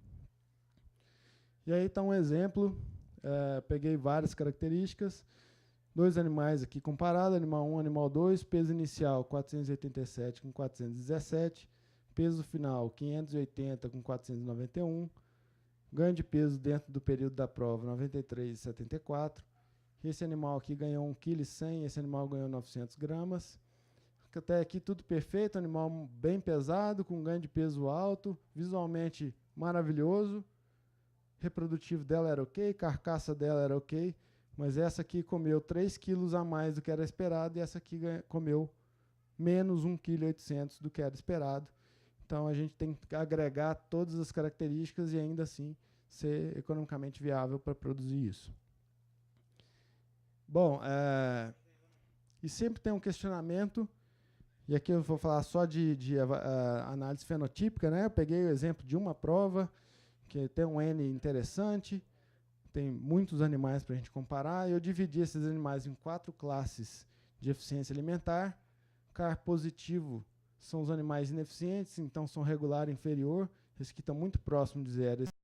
E aí está um exemplo, peguei várias características, 2 animais aqui comparados, animal 1, animal 2, peso inicial 487 com 417, peso final 580 com 491, ganho de peso dentro do período da prova 93,74. Esse animal aqui ganhou 1,1 kg, esse animal ganhou 900 gramas. Até aqui tudo perfeito, animal bem pesado, com ganho de peso alto, visualmente maravilhoso. Reprodutivo dela era ok, carcaça dela era ok, mas essa aqui comeu 3 quilos a mais do que era esperado e essa aqui comeu menos 1,8 kg do que era esperado. Então, a gente tem que agregar todas as características e ainda assim ser economicamente viável para produzir isso. Bom, e sempre tem um questionamento, e aqui eu vou falar só de análise fenotípica, né? Eu peguei o exemplo de uma prova, que tem um N interessante, tem muitos animais para a gente comparar, e eu dividi esses animais em 4 classes de eficiência alimentar. CAR positivo são os animais ineficientes, então são regular inferior, esses que estão muito próximos de zero.